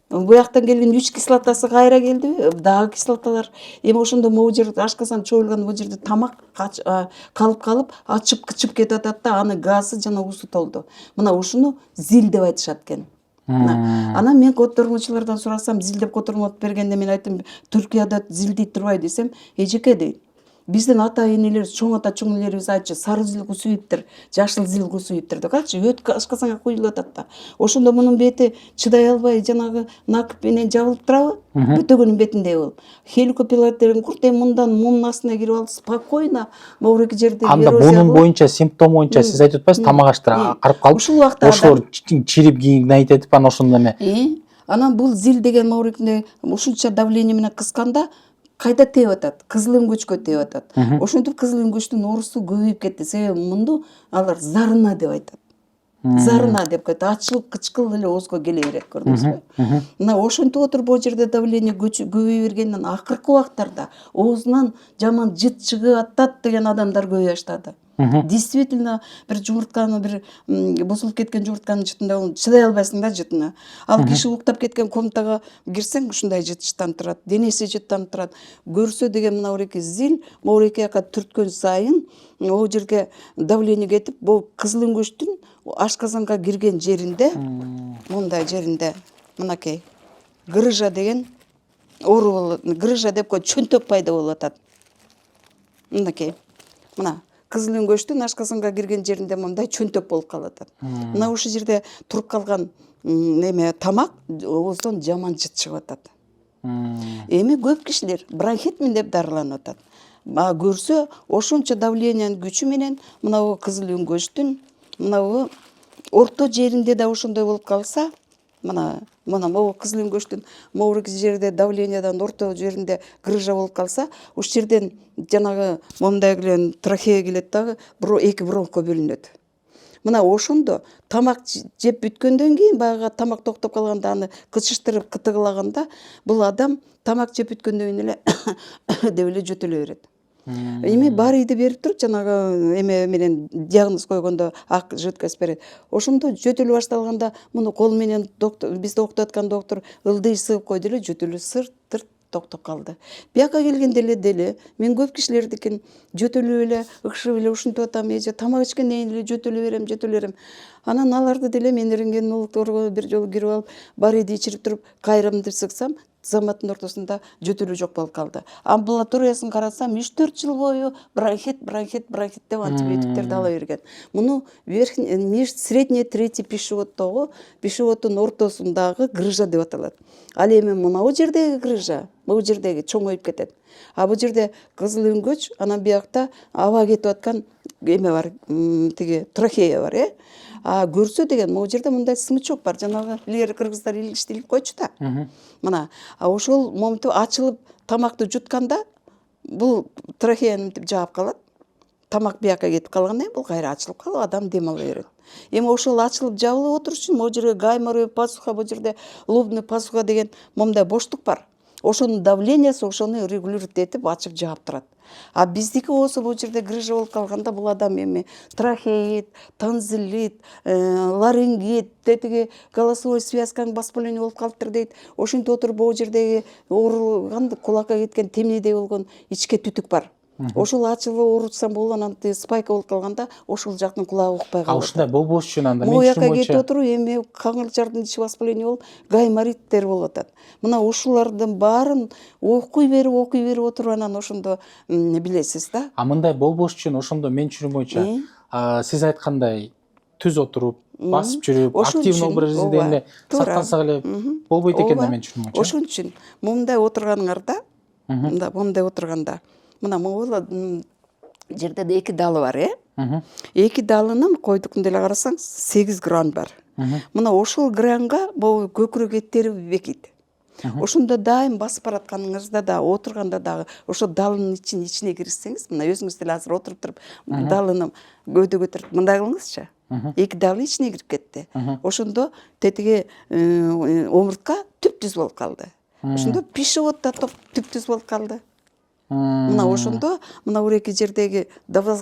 Буяктан келген 3 кислотасы кайра келдиби? Дагы кислоталар. Эми ошондо могу жер ашказан чоюлган бул жерде тамак калып ачып кычып кетип атат да, аны газы жана уусу толду. Мына ушуну зил деп айтышат экен. Анан мен котормочулардан сурасам, зил деп котормот бергенде мен айттым, Түркияда зил дейт турбай десем, эжеке дейт. Биздин ата энелер, чоң ата чоң энелерибиз айтчу, сары зил кусуйуптур, жашыл зил кусуйуптур деп. Карачы, өт ашказанга куюлуп атат да. Ошондо мунун бети чыдай албай жанагы накып менен жабылып турабы? Бөтөгөнүн бетиндей болуп. Хеликобактердин курт мындан мунун астына кирип алып спокойно моуреки жерде эрозия. Анда бунун боюнча, симптом боюнча сиз айтып атпайсызбы, тамак аштыр карып калып. Ушул убакта ошолор чирип кийинайт этип анан ошондо эме. Анан бул зил деген моурекинде ушунча давление менен кысканда кайда тээп атат? Кызыл өңгөчкө тээп атат. Ошентип кызыл өңгөчтүн оорусу көбөйүп кетти. Себеби мунду алар зарына деп айтат. Зарына деп коет. Ачылып кычкыл эле оозго келе берет, көрдүңүзбү? Мына ошентип отуруп бул жерде давление көбөйө бергенден акыркы убактарда оозунан жаман жыт чыгып атат деген адамдар көбөйө баштады. Действительно бир жумуртканы бир бузулуп кеткен жумуртканын жытында чыдай албайсың да жытына. Ал киши уктап кеткен комнатага кирсең ушундай жыт жыттанып турат, денеси жыттанып турат. Көрсө деген мына уреки зил, моуреки жака түрткөн сайын могу жерге давление кетип, бул кызыл өңгөчтүн ашказанга кирген жеринде, мындай жеринде, мынакей, грыжа деген оору болот. Грыжа деп коет, чөнтөк пайда болуп атат. Мынакей. Мына кызыл өңгөчтүн ашказанга кирген жеринде мындай чөнтөк болуп калып атат. Мына ушул жерде туруп калган неме тамак ооздон жаман жыт чыгып атат. Эми көп кишилер бронхитмин деп дарыланып атат. Көрсө ошончо давлениянын күчү менен мына кызыл өңгөчтүн мына орто жеринде да ошондой болуп калса, мына могу кызыл өңгөчтүн могу жерде давлениядан орто жеринде грыжа болуп калса, ушул жерден жанагы момундай келген трахея келет дагы, эки бронхко бөлүнөт. Мына ошондо тамак жеп бүткөндөн кийин баягы тамак токтоп калганда аны кычыштырып кытыгылаганда бул адам тамак жеп бүткөндөн кийин эле деп эле жөтөлө берет. Эми барийди берип туруп жанагы эме менен диагноз койгондо ак жидкость берет. Ошондо жөтөлө башталганда муну кол менен бизди окутуп аткан доктор ылдый сыгып койду эле жөтөлө сырт токтоп калды. Бияка келгенде деле мен көп кишилердикин жөтөлүп эле ыкшып эле ушинтип атам, эже тамак ичкенден кийин эле жөтөлө берем. Анан аларды деле мен рентгенологторго бир жолу кирип алып барийди ичирип туруп кайрымды сыксам, заматтын ортосунда жөтөлүү жок болуп калды. Амбулаториясын карасам 3-4 жыл бою бронхит деп антибиотиктерди ала берген. Муну средний третий пищеводдун ортосундагы грыжа деп аталат. Ал эми мынау жердеги грыжа, бул жердеги чоңоюп кетет. А бул жерде кызыл өңгөч, анан биякта аба кетип аткан эме бар, тиги трахея бар, А көрсө деген могу жерде мындай смычок бар, жанагы илгери кыргыздар илиштирип койчу да. Мына, ошол момунтип ачылып тамакты жутканда бул трахеяны мынтип жаап калат. Тамак бияка кетип калгандан кийин бул кайра ачылып калып, адам дем ала берет. Эми ошол ачылып жабылып отуруш үчүн могу жерге гайморовый пазуха, бул жерде лобный пазуха деген момундай боштук бар. Ошонун давлениясы ошону регулировать этип ачып жаап турат. А биздики болсо бул жерде грыжа болуп калганда бул адам эми трахеит, тонзиллит, ларингит, тетиги голосовой связкаң воспаление болуп калыптыр дейт. Ошентип отуруп бул жердеги ооруган кулакка кеткен темнедей болгон ичке түтүк бар. Ошол ачылып оорутсам болот, анан спайка болуп калганда ошол жактын кулагы укпай калат. Ушундай болбош үчүн анда Могу жака кетип отуруп эми каңылчардын ичи воспаление болуп, гаймориттер болуп атат. Мына ушулардын баарын окуй берип отуруп анан ошондо билесиз да. Мындай болбош үчүн ошондо мен түшүнүм боюнча сиз айткандай түз отуруп, басып жүрүп, активный образ жизни эле сактансак эле болбойт экен да мен түшүнүм боюнча. Ошон үчүн момундай отурганыңарда, момундай отурганда мына могу жерде эки далы бар, Эки далынын койдукун деле карасаң 8 гран бар. Мына ошол гранга могу көкүрөк эттери бекийт. Ошондо дайым басып баратканыңызда да, отурганда дагы ошо далынын ичине кирсеңиз, мына өзүңүз деле азыр отуруп туруп далыны көйдө көтөрүп мындай кылыңызчы. Эки далы ичине кирип кетти. Ошондо тетиги омуртка түп-түз болуп калды. Ошондо пищевод да түп-түз болуп калды. Мына ошондо мына эки жердеги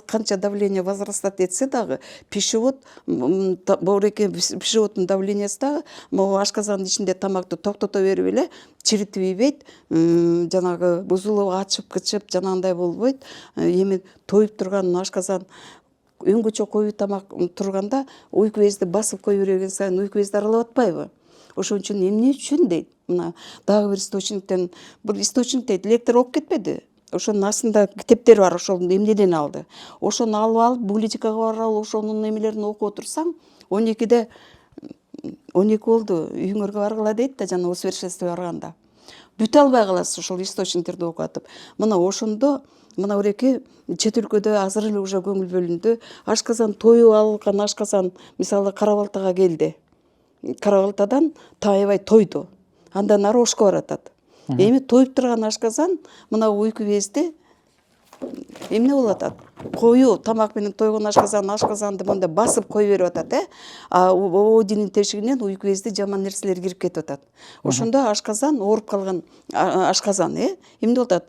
канча давление возрастать этсе дагы пищевод эки пищеводдун давлениясы дагы могу ашказандын ичинде тамакты токтото берип эле чиритип ийбейт, жанагы бузулуп ачып кычып жанагындай болбойт. Эми тоюп турган ашказан өңгөчө коюу тамак турганда уйку безди басып кое берген сайын уйку безди аралап атпайбы? Ошон үчүн эмне үчүн дейт. Мына дагы бир источниктен, бул источник дейт, лектор окуп кетпеди. Ошонун астында китептер бар, ошол эмнеден алды. Ошону алып библиотекага барып, ошонун эмелерин окуп отурсаң, 12 болду, үйүңөргө баргыла дейт да, жана усовершенствовать барганда. Бүтө албай каласыз ошол источниктерди окуп атып. Мына ошондо мына эки чет өлкөдө азыр эле уже көңүл бөлүндү. Ашказан тоюп алган ашказан, мисалы Кара-Балтага келди. Кара-Балтадан таябай тойду. Андан ары Ошко баратат. Эми тоюп турган ашказан мына уйку безди эмне болуп атат? Коюу тамак менен тойгон ашказанды мындай басып кое берип атат, А оодинин тешигинен уйку безди жаман нерселер кирип кетип атат. Ошондо ашказан ооруп калган ашказан, эмне болуп атат?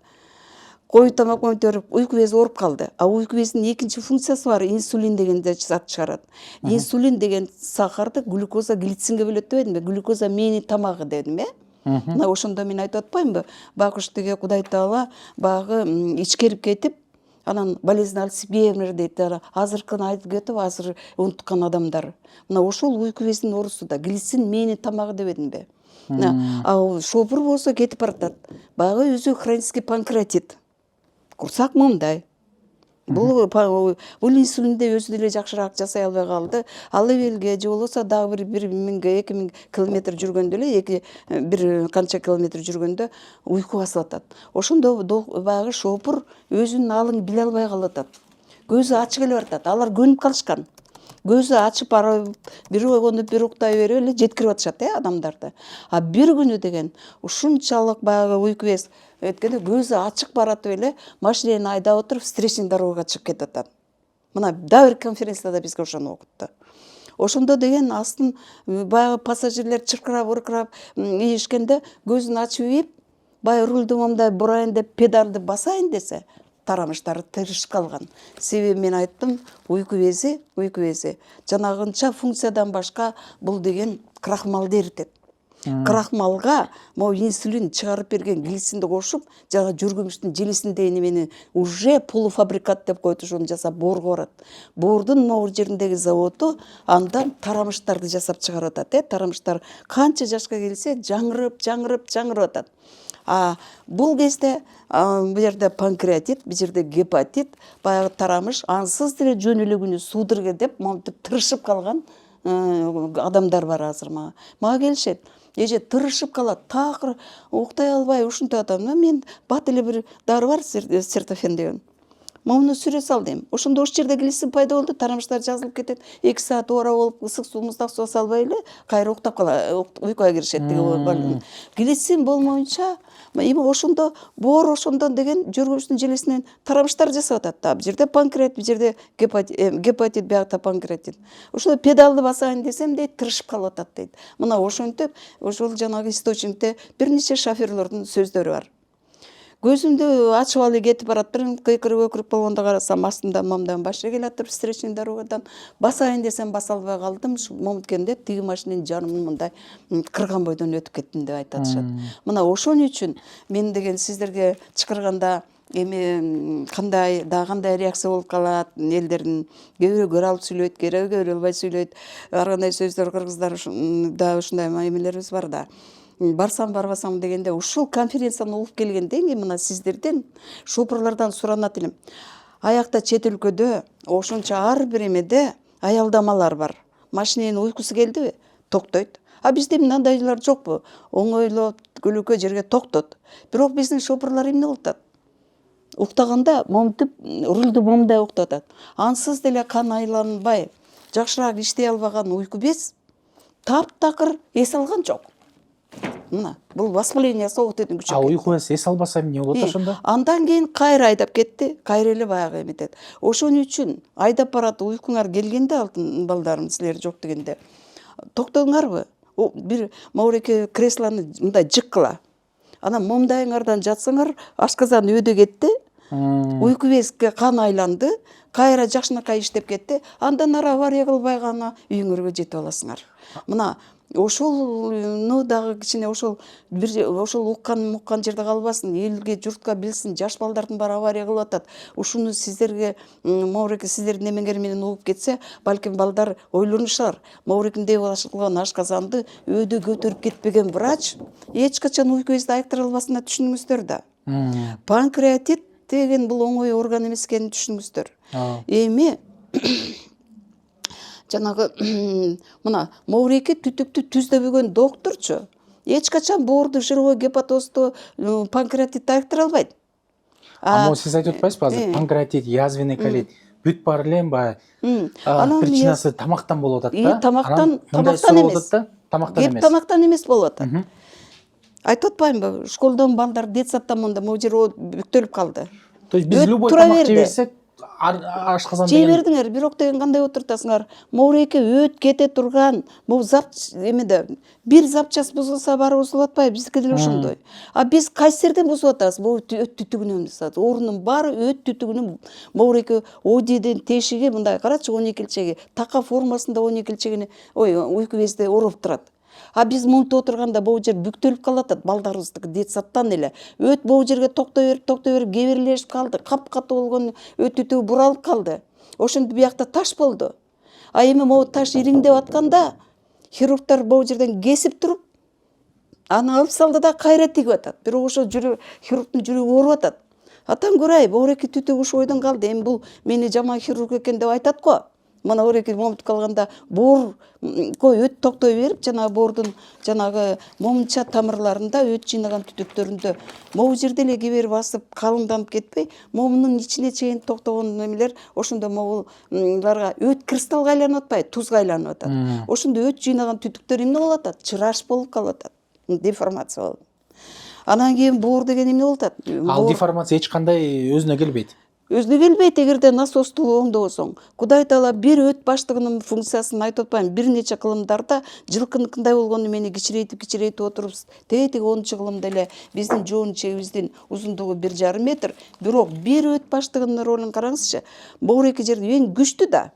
Коюу тамак менен төрүп уйку бези ооруп калды. А уйку бездин экинчи функциясы бар, инсулин деген зат чыгарат. Инсулин деген сахарды глюкоза глицинге бөлөт дебедимби? Глюкоза мээнин тамагы дедим, Мына ошондо мен айтып атпаймынбы? Бакуш тиги Кудай Таала багы ичкерип кетип, анан болезнь Альцгеймер дейт. Азыркын айтып кетип, азыр унуткан адамдар. Мына ошол уйку безинин оорусу да глицин мээнин тамагы дебедимби? А шопур болсо кетип баратат. Багы өзү хронический панкреатит. Курсак мындай. Бул инсулинде өзү деле жакшыраак жасай албай калды. Ал эбелге же болбосо дагы бир 1000 2000 километр жүргөндө эле бир канча километр жүргөндө уйку басып атат. Ошондо баягы шопур өзүнүн алын биле албай калып атат. Көзү ачык эле баратат. Алар көнүп калышкан. Көзү ачып барып, бир ойгонуп, бир уктай берип эле жеткирип атышат адамдарды. А бир күнү деген ушунчалык баягы уйку без өткөндө көзү ачык баратып эле машинени айдап отуруп встречный дорогага чыгып кетип атат. Мына дагы бир конференцияда бизге ошону окутту. Ошондо деген астын баягы пассажирлер чыркырап ийишкенде көзүн ачып ийип, баягы рулду момундай бурайын деп педалды басайын десе, тарамыштары тырышып калган. Себеби мен айттым, уйку бези жанагынча функциядан башка бул деген крахмалды эритет. Крахмалга могу инсулин чыгарып берген глицинди кошуп, жана жүргүмүштүн желисиндеги немени уже полуфабрикат деп коет, ошону жасап боорго барат. Боордун могу жериндеги заводу андан тарамыштарды жасап чыгарып атат. Тарамыштар канча жашка келсе жаңырып атат. Бул кезде бул жерде панкреатит, бул жерде гепатит, баягы тарамыш ансыз деле жөн эле күнү судорога деп монтип тырышып калган адамдар бар азыр мага келишет. Эже тырышып калат, такыр уктай албай ушинтип атам. Мен бат эле бир дары бар, сертофен деген. Муну сүрө сал дейм. Ошондо ош жерде глицин пайда болду, тарамыштар жазылып кетет. 2 саат ора болуп, ысык суу, муздак суу салбай эле кайра уктап калат, уйкуга киришет деген. Глицин болмоюнча, эми ошондо боор ошондон деген жүргүмүштүн желесинен тарамыштар жасап атат да. Бул жерде панкреатит, бул жерде гепатит, биякта панкреатит. Ошондо педалды басайын десем дейт, тырышып калып атат дейт. Мына ошентип, ошол жанагы источникте бир нече шоферлордун сөздөрү бар. Көзүмдү ачып алып кетип бараттыр, кыйкырып болгондо карасам астымдан мамдан машина келатыр, встречный дорогадан. Басайын десем баса албай калдым. Момкенде тиги машинанын жанымын мындай кырган бойдон өтүп кеттим деп айтышат. Мына ошон үчүн мен деген сиздерге чакырганда эми кандай реакция болуп калат элдердин, кээ бирөө көрө алып сүйлөйт, кээ бирөө көрө албай сүйлөйт. Ар кандай сөздөр кыргыздар да ушундай эмелерибиз бар да. Барсам барбасам дегенде ушул конференцияны угуп келгенде мына сиздерден шопурлардан суранат элем. Аякта чет өлкөдө ошончо ар бир эмеде аялдамалар бар. Машиненин уйкусу келдиби? Токтойт. Бизде мындайлар жокпу? Оңойлоп көлөкө жерге токтот. Бирок биздин шопурлар эмне кылып атат? Уктаганда момтип рулду момундай уктап атат. Ансыз деле кан айланбай, жакшыраак иштей албаган уйку без таптакыр эс алган жок. Мына бул воспаление соответный күчөп. Уйку без эс албаса эмне болот ошондо? Андан кийин кайра айдап кетти, кайра эле баягы эметет. Ошон үчүн айдап барат, уйкуңар келгенде алтын балдарым, силер жок дегенде токтоңарбы? Бир моуреке креслону мындай жыккыла. Анан момдайыңардан жатсаңар, ашказан өдө кетти. Уйку безге кан айланды, кайра жакшынакай иштеп кетти. Андан ары авария кылбай гана үйүңөргө жетип аласыңар. Мына ошолну дагы кичине ошол уккан жерде калбасын, элге, журтка билсин, жаш балдардын баары авария кылып атат. Ушуну сиздерге моуреке сиздердин эмеңер менен угуп кетсе, балким балдар ойлонушар. Моурекимдей кылган ашказанды өдө көтөрүп кетпеген врач эч качан уйку безди айыктыра албасына түшүнүңүздөр да. Панкреатит деген бул оңой орган эмес экенин түшүнүңүздөр. Эми жанагы мына моуреке түтүктү түздөбөгөн докторчу эч качан боорду, жировой гепатозду, панкреатитти айыктыра албайт. Могу сиз айтып атпайсызбы азыр панкреатит, язвенный колит бүт баары эле баягы причинасы тамактан болуп атат да. Тамактан эмес. Тамактан эмес болуп атат. Айтып атпаймынбы, школдон балдар детсадтан могу жер бүктөлүп калды. То есть биз любой тамак жей берсек ашказан жей бердиңер, бирок деген кандай отуртасыңар? Моуреке өт кете турган, могу зап эмеде бир запчас бузулса баары бузулуп атпайбы? Биздики деле ошондой. Биз кайсы жерден бузуп атабыз? Бул өт түтүгүнөн бузат. Орунун баары өт түтүгүнүн моуреке одидин тешиги мындай карачы 12 илчеги, така формасында 12 илчегини, уйку безди ороп турат. Биз мынтип отурганда бул жер бүктөлүп калат, балдарыбыздыкы детсадтан эле. Өт бул жерге токтой берип кеберлешип калды, капкатуу болгон өт түтүгү буралып калды. Ошентип биякта таш болду. Эми могу таш ириңдеп атканда хирургдар бул жерден кесип туруп, аны алып салды да кайра тигип атат. Бирок ошо хирургдун жүрөгү ооруп атат. Атан көрай, бореки түтүк ушу ойдон калды. Эми бул мени жаман хирург экен деп айтат го. Мына ореки момунтуп калганда боорго өт токтой берип, жанагы боордун жанагы момунча тамырларында өт жыйнаган түтүктөрүндө могу жерде эле кебер басып калыңданып кетпей, момунун ичине чейин токтогон немелер ошондо могуларга өт кристаллга айланып атпайбы, тузга айланып атат. Ошондо өт жыйнаган түтүктөр эмне болуп атат? Чыраш болуп калып атат. Деформация болуп. Анан кийин боор деген эмне болуп атат? Ал деформация эч кандай өзүнө келбейт. Өзүнө келбейт эгерде насосту оңдобосоң. Кудай таала бир өт баштыгынын функциясын айтып атпайм. Бир нече кылымдарда жылкыныкындай болгону мени кичирейтип отуруп, теги 10 кылымда эле биздин жоон чегибиздин узундугу 1,5 метр. Бирок бир өт баштыгынын ролун караңызчы. Боор эки жерде эң күчтүү да.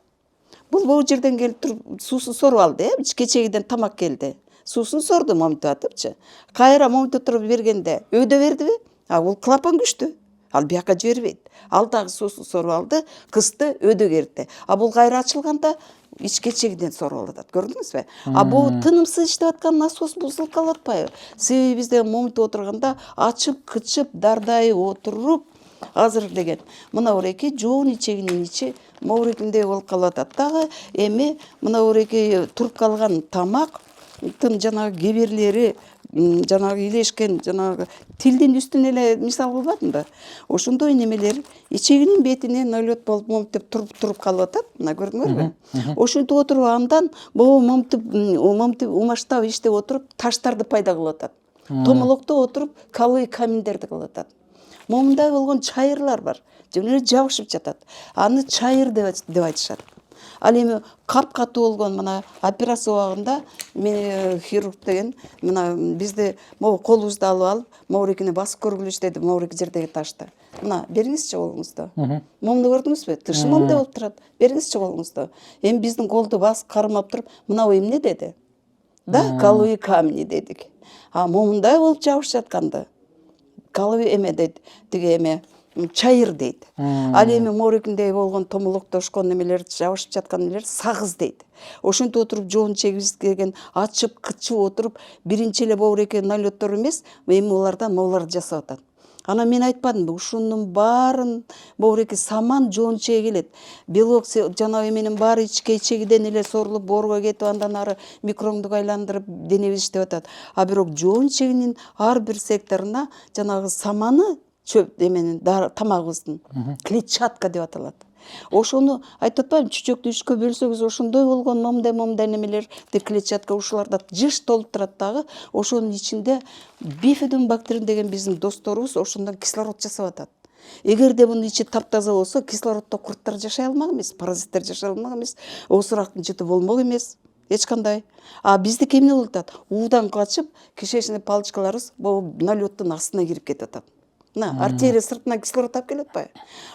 Бул боор жерден келип туруп суусун соруп алды, кечегиден тамак келди. Суусун сорду момунтуп атыпчы. Кайра момунтуп туруп бергенде өйдө бердиби? Бул клапан күчтүү. Ал бияка жибербейт. Ал дагы суусун соруп алды, кысты, өйдө керди. Бул кайра ачылганда ичке чегиден соруп алат. Көрдүңүзбү? Бул тынымсыз иштеп аткан насос бузулуп калып атпайбы? Себеби бизде момунтуп отурганда ачып, кычып, дардайып отуруп азыр деген мына ореки жоон ичегинин ичи моорекиндей болуп калып атат. Дагы эми мына ореки туруп калган тамактын жанагы кеберлери жанагы илешкен жанагы тилдин үстүнө эле мисал кылбадымбы? Ошондой немелер ичегинин бетине налет болуп момунтуп туруп калып атат. Мына көрдүңөрбү? Ошентип отуруп андан могу момунтуп умаштап иштеп отуруп таштарды пайда кылып атат. Томолокто отуруп калый каминдерди кылып атат. Момундай болгон чайырлар бар. Жөн эле жабышып жатат. Аны чайыр деп айтышат. Ал эми капкатуу болгон мына операция убагында мен хирург деген мына бизди могу колубузду алып моорекини басып көргүлөчү деди, моореки жердеги ташты. Мына бериңизчи колуңузду. Момуну көрдүңүзбү? Тышы момундай болуп турат. Бериңизчи колуңузду. Эми биздин колду басып кармап туруп, мына бу эмне деди? Да, калый камни дедик. Момундай болуп жабышып жатканды. Калый эме дейт, тиги эме чайыр дейт. Ал эми моорекиндей болгон томолоктошкон немелер жабышып жаткан немелер сагыз дейт. Ошентип отуруп жоон чегибизге ачып, кычып отуруп, биринчи эле моореки налеттор эмес, эми улардан жасап атат. Анан мен айтпадымбы, ушунун баарын моореки саман жоон чеги келет. Белок жанагы эменин баары ичке чегиден эле сорулуп, боорго кетип, андан ары микроңдук айландырып денебиз иштеп атат. Бирок жоон чегинин ар бир секторуна жанагы саманы чөп эменин тамагыбыздын клетчатка деп аталат. Ошону айтып атпаймынбы, чүчөктү 3кө бөлсөңүз ошондой болгон момундай немелерди клетчатка ушуларда жыш толуп турат дагы. Ошонун ичинде бифидум бактериум деген биздин досторубуз ошондон кислород жасап атат. Эгерде мунун ичи таптаза болсо, кислороддо курттар жашай алмак эмес, паразиттер жашай алмак эмес, оозурактын жыты болмок эмес. Эч кандай. Биздики эмне болуп атат? Уудан качып, кишечный палочкаларыбыз бул налеттин астына кирип кетип атат. Артерия сыртынан кислород алып келет атпайбы?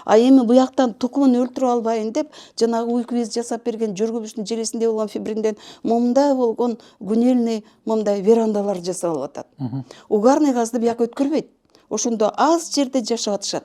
Эми буяктан тукумун өлтүрүп албайын деп, жанагы уйку бези жасап берген жөргөбүздүн желесинде болгон фибринден момундай болгон гунельный момундай верандалар жасап алып атат. Угарный газды бияка өткөрбөйт. Ошондо аз жерде жашап атышат.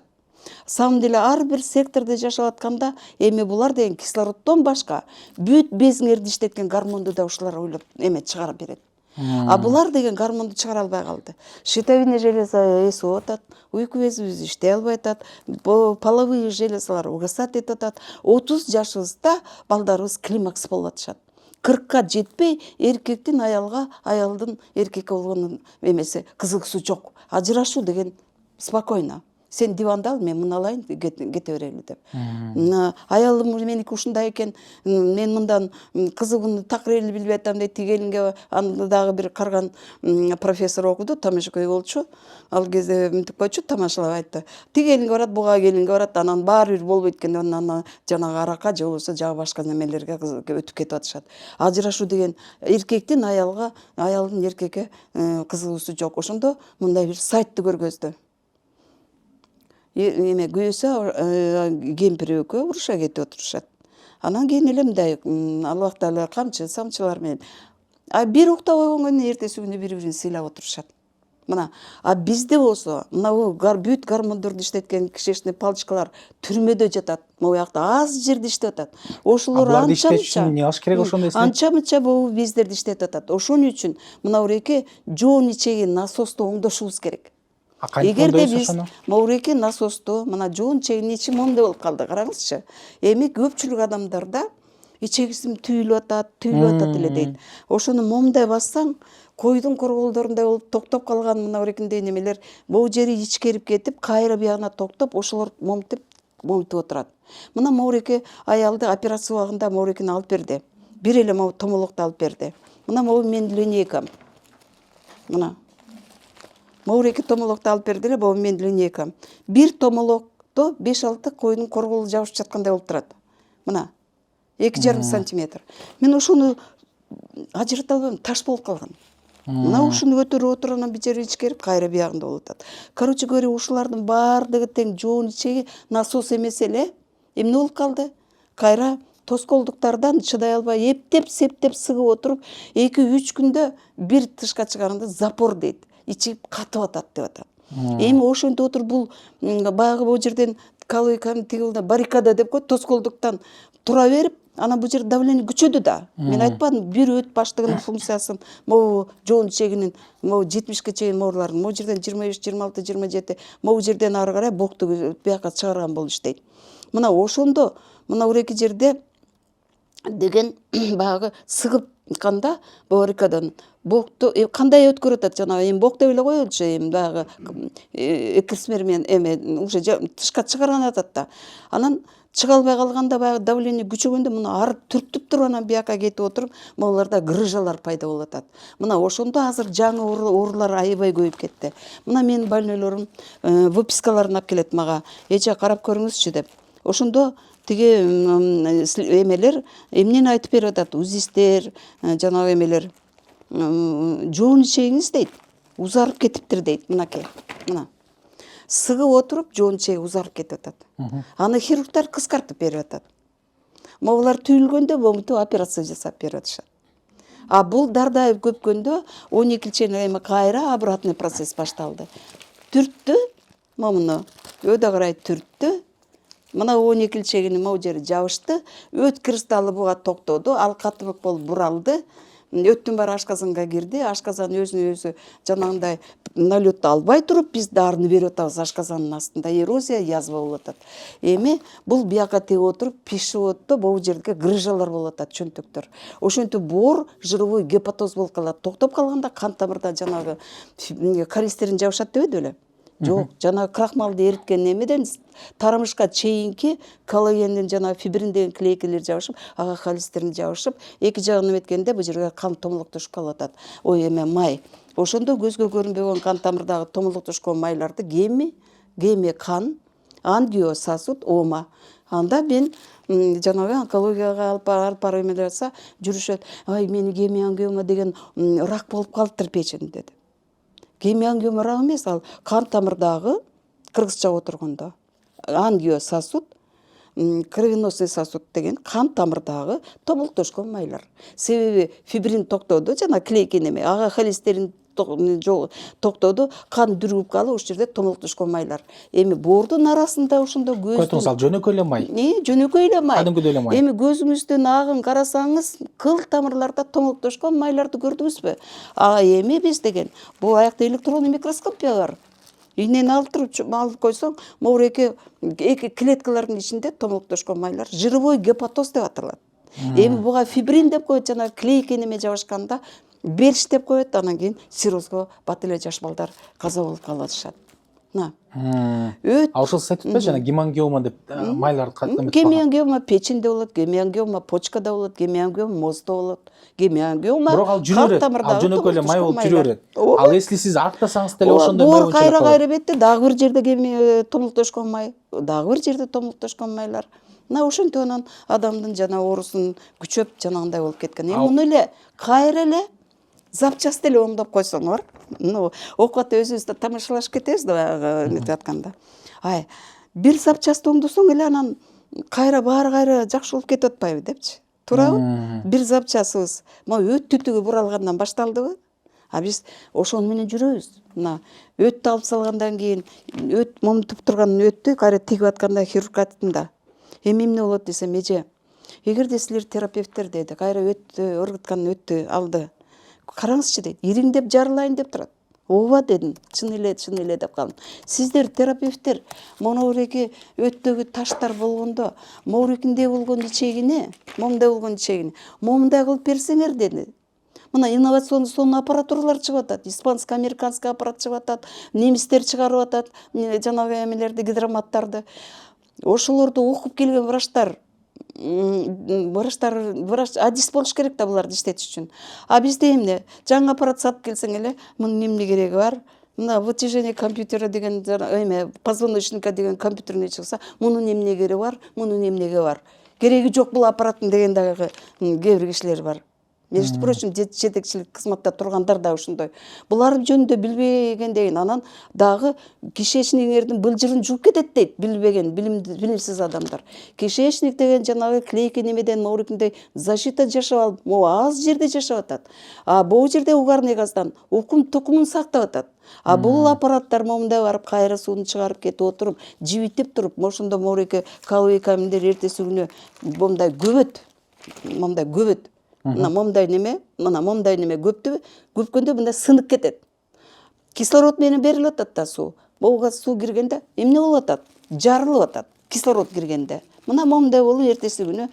Самом деле ар бир сектордо жашап атканда эми булар деген кислороддон башка бүт безиңерди иштеткен гормонду да ушулар ойлоп чыгарып берет. Булар деген гормонду чыгара албай калды. Щитовидный железа эсип атат, уйку безибиз иштей албай атат, половые железалар угасат этип атат. 30 жашыбызда балдарыбыз климакс болуп атышат. 40ка жетпей эркектин аялга, аялдын эркекке болгон эмеси кызыгуусу жок. Ажырашуу деген спокойно. Сен диванда ал, мен мына алайын, кете берели деп. Аялым меники ушундай экен, мен мындан кызыгууну такыр эле билбей атам дейт. Тигелинге аны дагы бир карган профессор окуду, тамашакөй болчу. Ал кезде мынтип койчу, тамашалап айтты. Тигелинге барат, буга келинге барат, анан баары бир болбойт экен, анан жанагы арака же болбосо жагы башка немелерге өтүп кетип атышат. Ажырашуу деген эркектин аялга, аялдын эркекке кызыгуусу жок. Ошондо мындай бир сайтты көргөздү. Эме күйөөсү кемпири экөө уруша кетип отурушат. Анан кийин эле мындай албакта эле камчы, самчылар менен бир уктап койгондон кийин эртеси күнү бири-бирин сыйлап отурушат. Мына, бизде болсо, мына бүт гормондорду иштеткен кишечный палочкалар түрмөдө жатат. Могу жакта аз жерде иштеп атат. Ошолор анча-мынча бул бездерди иштетип атат. Ошон үчүн мына эки жоон ичеги насосту оңдошубуз керек. Эгерде биз могуреки насосту мына жоон чегинин ичи момундай болуп калды, караңызчы. Эми көпчүлүк адамдарда ичегисим түйүлүп атат эле дейт. Ошону момундай бассаң, койдун корголдорундай болуп токтоп калган мына немелер могу жери ичкерип кетип, кайра биягына токтоп, ошолор момтуп отурат. Мына могуреки аялды операция убагында могурекини алып берди. Бир эле могу томолокту алып берди. Мына могу менин линейкам. Мына могуреки томолокту алып берди эле, могу менин линейкам. Бир томолокто 5-6 койдун корголу жабышып жаткандай болуп турат. Мына 2,5 сантиметр. Мен ошону ажырата албайм, таш болуп калган. Мына ушуну көтөрүп отуруп, анан бир жери ичкерип, кайра биягында болуп атат. Короче говоря, ушулардын баардыгы тең жоон ичеги насос эмес эле. Эмне болуп калды? Кайра тоскоолдуктардан чыдай албай, эптеп, септеп сыгып отуруп, 2-3 күндө бир тышка чыгарганда запор дейт. Ичи катып атат деп атат. Эми ошентип отуруп, бул баягы бул жерден колойканы тиги баррикада деп коет, тоскоолдуктан тура берип, анан бул жер давление күчөдү да. Мен айтпадым, бир өт баштыгынын функциясын могу жоон чегинин могу 70ке чейин моолардын могу жерден 25, 26, 27, могу жерден ары карай бокту бияка чыгарган болуп иштейт. Мына ошондо мына уреки жерде деген баягы сыгып канда баррикадан бокту кандай өткөрүп атат, жанагы эми бок деп эле коелучу, эми баягы экрисмер менен эме уже тышка чыгарган атат да. Анан чыга албай калганда баягы давление күчөгөндө мына арып түртүп туруп анан бияка кетип отуруп, могуларда грыжалар пайда болуп атат. Мына ошондо азыр жаңы оорулар аябай көбөйүп кетти. Мына менин больнойлорум выпискаларын алып келет мага. Эже карап көрүңүзчү деп. Ошондо тиги эмелер эмнени айтып берип атат? Узистер, жанагы эмелер жоон ичегиңиз дейт, узарып кетиптир дейт. Мынакей. Мына. Сыгып отуруп, жоон ичеги узарып кетип атат. Аны хирургтар кыскартып берип атат. Могулар түйүлгөндө момунтип операция жасап берип атышат. А бул дардайып көпкөндө 12-чейин эми кайра обратный процесс башталды. Түрттү, момуну өдө карай түрттү. Мына 12-чегини могу жери жабышты, өт кристаллы буга токтоду, ал катыбык болуп буралды. Өттүн баары ашказанга кирди, ашказан өзүнө өзү жанагындай налетту албай туруп, биз дарыны берип атабыз ашказандын астында, эрозия, язва болуп атат. Эми бул бияка тиги отуруп, пишип отто, могу жерге грыжалар болуп атат, чөнтөктөр. Ошентип боор жировой гепатоз болуп калат. Токтоп калганда кан тамырда жанагы холестерин жабышат дебеди беле? Жок, жанагы крахмалды эриткен немеден тарамышка чейинки коллагендин жана фибрин деген клейкелер жабышып, ага холестерин жабышып, эки жагын эметкенде бул жерге кан томолоктошуп калып атат. Ой эме май. Ошондо көзгө көрүнбөгөн кан тамырдагы томолоктошкон майларды геми кан, ангио сосуд, ома. Анда мен жанагы онкологияга алып барып эмелеп атса, жүрүшөт. Ай, мени гемиангиома деген рак болуп калыптыр печени деди. Гемиангиома рак эмес, ал кан тамырдагы кыргызча отургондо. Ангио сосуд, кровеносный сосуд деген кан тамырдагы томолоктошкон майлар. Себеби фибрин токтоду, жана клейкий неме, ага холестерин токтоду, кан дүргүп калып, ошол жерде томолоктошкон майлар. Эми боордун арасында ошондо көзүңүз ал жөнөкөй эле май. Жөнөкөй эле май. Кадимкидей эле май. Эми көзүңүздүн агын карасаңыз, кыл тамырларда томолоктошкон майларды көрдүңүзбү? Эми биз деген бул аякта электрондуу микроскопия бар. Ийнени алып койсоң, могуреки клеткалардын ичинде томолоктошкон майлар жировой гепатоз деп аталат. Эми буга фибрин деп коет, жана клейкий неме жабышканда бериш деп коет, анан кийин циррозго бат эле жаш балдар каза болуп калып атышат. Ошол айтып жана гемангиома деп майларды каттап гемиангиома печенде болот, гемиангиома почкада болот, гемиангиома моздо болот. Гемиангиома бирок ал жүрө берет, ал жөнөкөй эле май болуп жүрө берет. Ал если сиз арттасаңыз деле ошондой май болуп жүрөт. Кайра бетте дагы бир жерде томолоктошкон май, дагы бир жерде томолоктошкон майлар. Мына ошентип анан адамдын жана оорусун күчөп жанагындай болуп кеткен. Эми муну эле кайра эле запчасть эле оңдоп койсоңор, окуп өзүбүз тамашалашып кетебиз да баягы нетип атканда. Бир запчасть оңдосоң эле анан кайра баары кайра жакшы болуп кетип атпайбы депчи. Туурабы? Бир запчастыбыз могу өт түтүгү буралгандан башталдыбы? Биз ошону менен жүрөбүз. Мына өттү алып салгандан кийин өт момтуп турган өттү кайра тигип атканда хирург айттым да. Эми эмне болот десем, эже, эгерде силер терапевттер деди, кайра өттү ыргыткан өттү алды. Караңызчы дейт, ириңдеп жарылайын деп турат. ооба дедим, чын эле деп калдым. Сиздер терапевттер моногуреги өттөгү таштар болгондо моурекинде болгон ичегине, момундай кылып берсеңер деди. Мына инновационный сонун аппаратуралар чыгып атат, испанско американский аппарат чыгып атат, немистер чыгарып атат, жанагы эмелерди, гидроматтарды. Ошолорду окуп келген врачтар адис болуш керек да буларды иштетиш үчүн. А бизде эмне? Жаңы аппарат сатып келсең эле, мунун эмне кереги бар? Мына вытяжение компьютера деген эме, позвоночника деген компьютерне чыкса, мунун эмне кереги бар? Мунун эмнеге бар? Кереги жок бул аппараттын деген дагы кээ бир кишилер бар. Между прочим, жетекчилик кызматта тургандар да ушундай. Булар жөнүндө билбегенден анан дагы кишечниңердин былжырын жууп кетет дейт, билбеген, билимсиз адамдар. Кишечник деген жанагы клейкий немеден моурекиндей защита жашап алып, могу аз жерде жашап атат. А бул жерде угарный газдан укум тукумун сактап атат. А бул аппараттар момундай барып кайра сууну чыгарып кетип отуруп, жибитип туруп, ошондо моуреке калый каминдер эртеси күнү момундай көбөт. Мына момундай неме көптүбү, көпкөндө мындай сынып кетет. Кислород менен берилип атат да суу. Буга суу киргенде эмне болуп атат? Жарылып атат. Кислород киргенде. Мына момундай болуп эртеси күнү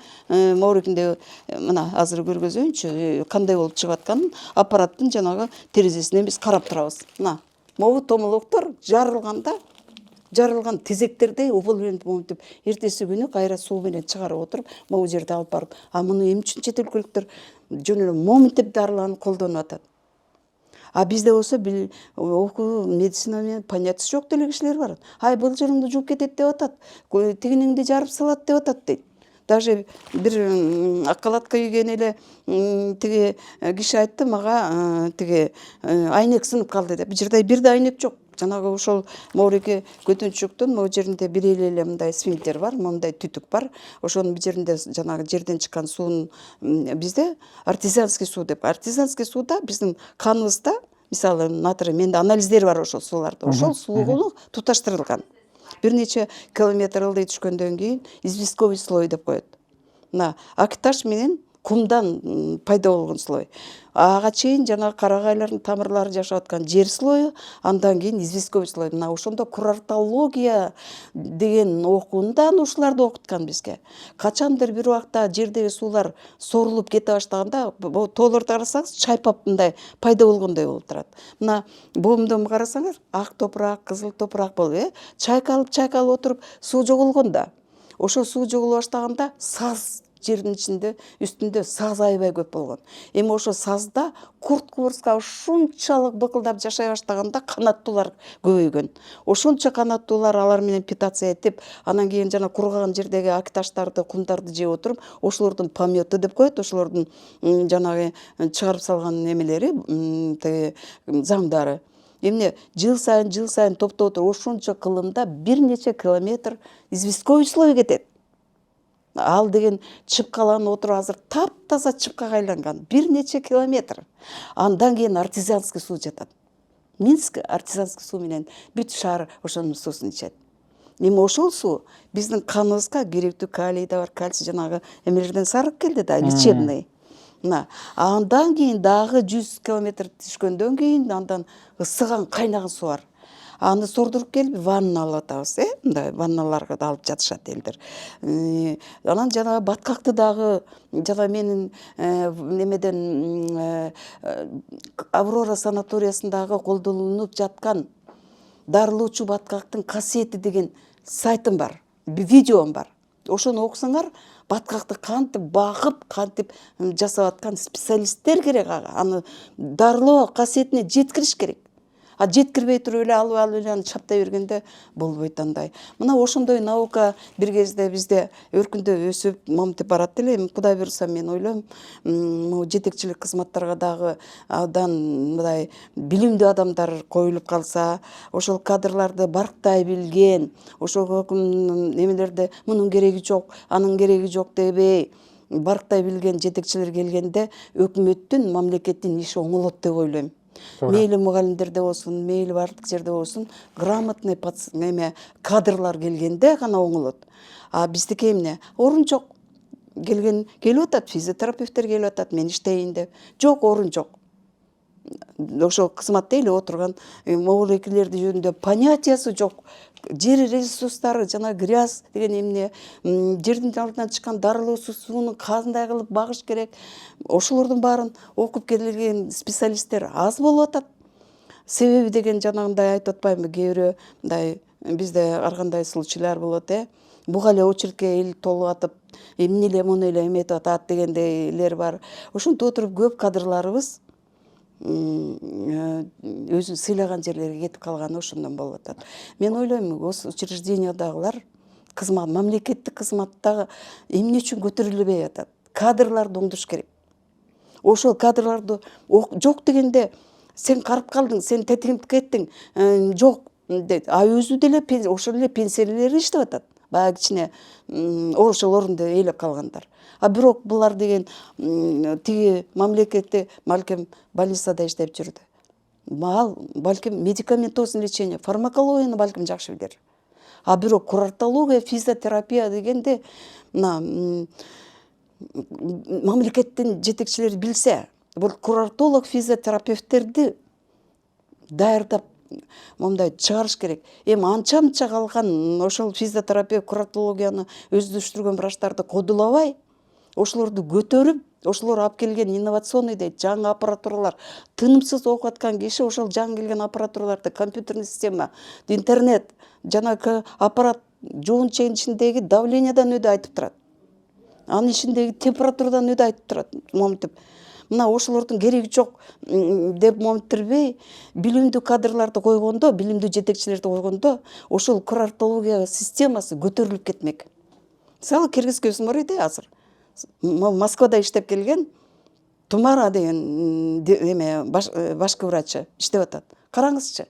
моурекинде мына азыр көргөзөйүнчү кандай болуп чыгып атканын аппараттын жанагы терезесинен биз карап турабыз. Мына могу томолоктор жарылган тезектердей момунтип эртеси күнү кайра суу менен чыгарып отуруп, могу жерде алып барып, а муну эмне үчүн чет өлкөлүктөр жөн эле момунтип дарыларды колдонуп атат. А бизде болсо окуу медицина менен понятиясы жок деле кишилер бар. Ай былжырыңды жууп кетет деп атат. Тигиниңди жарып салат деп атат дейт. Даже бир аккаладка кийген эле тиги киши айтты мага, тиги айнек сынып калды деп. Бул жерде бир да айнек жок. Жанагы ошол моуреке көтөнчөктөн могу жеринде бир эле мындай сфинктер бар, мындай түтүк бар. Ошонун бир жеринде жанагы жерден чыккан суунун бизде артезианский суу деп. Артезианский сууда биздин каныбызда, мисалы натрий, менде анализдер бар ошол сууларды. Ошол суу туташтырылган. Бир нече километр ылдый түшкөндөн кийин известковый слой деп коет. Мына акташ менен кумдан пайда болгон слой. Ага чейин жанагы карагайлардын тамырлары жашап аткан жер слою, андан кийин известковый слой. Мына ошондо курортология деген окуундан ушуларды окуткан бизге. Качандыр бир убакта жердеги суулар сорулуп кете баштаганда, тоолорду карасаңыз, чайпап мындай пайда болгондой болуп турат. Мына боомдон карасаңар, ак топурак, кызыл топурак болуп, чайкалып отуруп суу жоголгон да. Ошо суу жоголо баштаганда саз жердин ичинде, үстүндө саз аябай көп болгон. Эми ошо сазда курт-кубурска ушунчалык быкылдап жашай баштаганда канаттуулар көбөйгөн. Ошончо канаттуулар алар менен питация этип, анан кийин жана кургаган жердеги акташтарды, кумдарды жеп отуруп, ошолордун пометы деп коет, ошолордун жанагы чыгарып салган немелери, замдары. Эмне жыл сайын топтоп отуруп, ошончо кылымда бир нече километр известковый слой кетет. Ал деген чыпкаланып отуруп азыр таптаза чыпкага айланган. Бир нече километр. Андан кийин артезианский суу жатат. Минск артезианский суу менен бүт шаар ошонун суусун ичет. Эми ошол суу биздин каныбызга керектүү калий да бар, кальций жанагы эмелерден сарып келди да, лечебный. Мына, андан кийин дагы 100 километр түшкөндөн кийин андан ысыган, кайнаган суу бар. Аны сордуруп келип ванна алып атабыз, мындай ванналарга да алып жатышат элдер. Анан жанагы баткакты дагы жана менин немеден Аврора санаториясындагы колдонулуп жаткан дарылоочу баткактын касиети деген сайтым бар, видеом бар. Ошону окусаңар, баткакты кантип багып, кантип жасап аткан специалисттер керек ага. Аны дарылоо касиетине жеткириш керек. А жеткирбей туруп эле алып аны чаптай бергенде болбойт андай. Мына ошондой наука бир кезде бизде өркүндөп өсүп, моментип барат эле. Кудай буйруса мен ойлойм, могу жетекчилик кызматтарга дагы абдан мындай билимдүү адамдар коюлуп калса, ошол кадрларды барктай билген, ошого немелерде мунун кереги жок, анын кереги жок дебей, барктай билген жетекчилер келгенде өкмөттүн, мамлекеттин иши оңолот деп ойлойм. Мейли мугалимдерде болсун, мейли бардык жерде болсун, грамотный кадрлар келгенде гана оңолот. А биздики эмне? Орун жок. Келип атат, физиотерапевттер келип атат, мен иштейин деп. Жок, орун жок. ошол кызматта эле отурган могулекилерди жөнүндө понятиясы жок. Жер ресурстары жана грязь деген эмне, жердин алдынан чыккан дарылуу сууну кандай кылып багыш керек, ошолордун баарын окуп келген специалисттер аз болуп атат. Себеби деген жанагындай айтып атпаймынбы, кээ бирөө мындай бизде ар кандай случайлар болот, буга эле очередке эл толуп атып, эмне эле мону эле эметип атат дегендейлер бар. Ошентип отуруп көп кадрларыбыз өзүн сыйлаган жерлерге кетип калганы ошондон болуп атат. Мен ойлойм, госучреждениядагылар кызмат, мамлекеттик кызматтагы эмне үчүн көтөрүлбөй атат? Кадрларды оңдош керек. Ошол кадрларды жок дегенде сен карып калдың, сен тетигип кеттиң, жок дейт. А өзү деле ошол эле пенсиялер иштеп атат. Баягы кичине ошол орунду ээлеп калгандар. А бирок булар деген тиги мамлекетте балким больницада иштеп жүрдү. Ал балким медикаментозный лечение, фармакологияны балким жакшы билер. А бирок курортология, физиотерапия дегенде мамлекеттин жетекчилери билсе, бул курортолог, физиотерапевттерди даярдап мондай чыгарыш керек. Эми анча-мынча калган ошол физиотерапия, курортологияны өздөштүргөн врачтарды кодулабай, ошолорду көтөрүп, ошолор алып келген инновационный дейт, жаңы аппаратуралар, тынымсыз окуп аткан киши ошол жаңы келген аппаратураларды, компьютерный система, интернет, жанагы аппарат жоон чейин ичиндеги давлениядан өдө айтып турат. Анын ичиндеги температурадан өдө айтып турат. Моминтип мына ошолордун кереги жок деп моминтирбей, билимдүү кадрларды койгондо, билимдүү жетекчилерди койгондо, ошол курортология системасы көтөрүлүп кетмек. Мисалы Кыргыз бар иде азыр. Москвада иштеп келген Тумара деген эме башкы врачы иштеп атат. Караңызчы,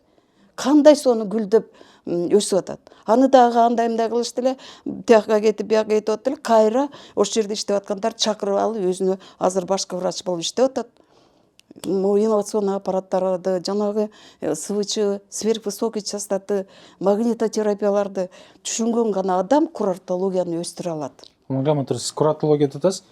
кандай сону гүлдөп өсүп атат. Аны дагы андай кылышты эле, тияка кетип, бияка кетип атат эле, кайра ошол жерде иштеп аткандар чакырып алып, өзүнө азыр башкы врач болуп иштеп атат. Инновационный аппараттарды, жанагы СВЧ, сверхвысокий частоты, магнитотерапияларды түшүнгөн гана адам курортологияны өстүрө алат. Грамота, сиз курортология атасыз.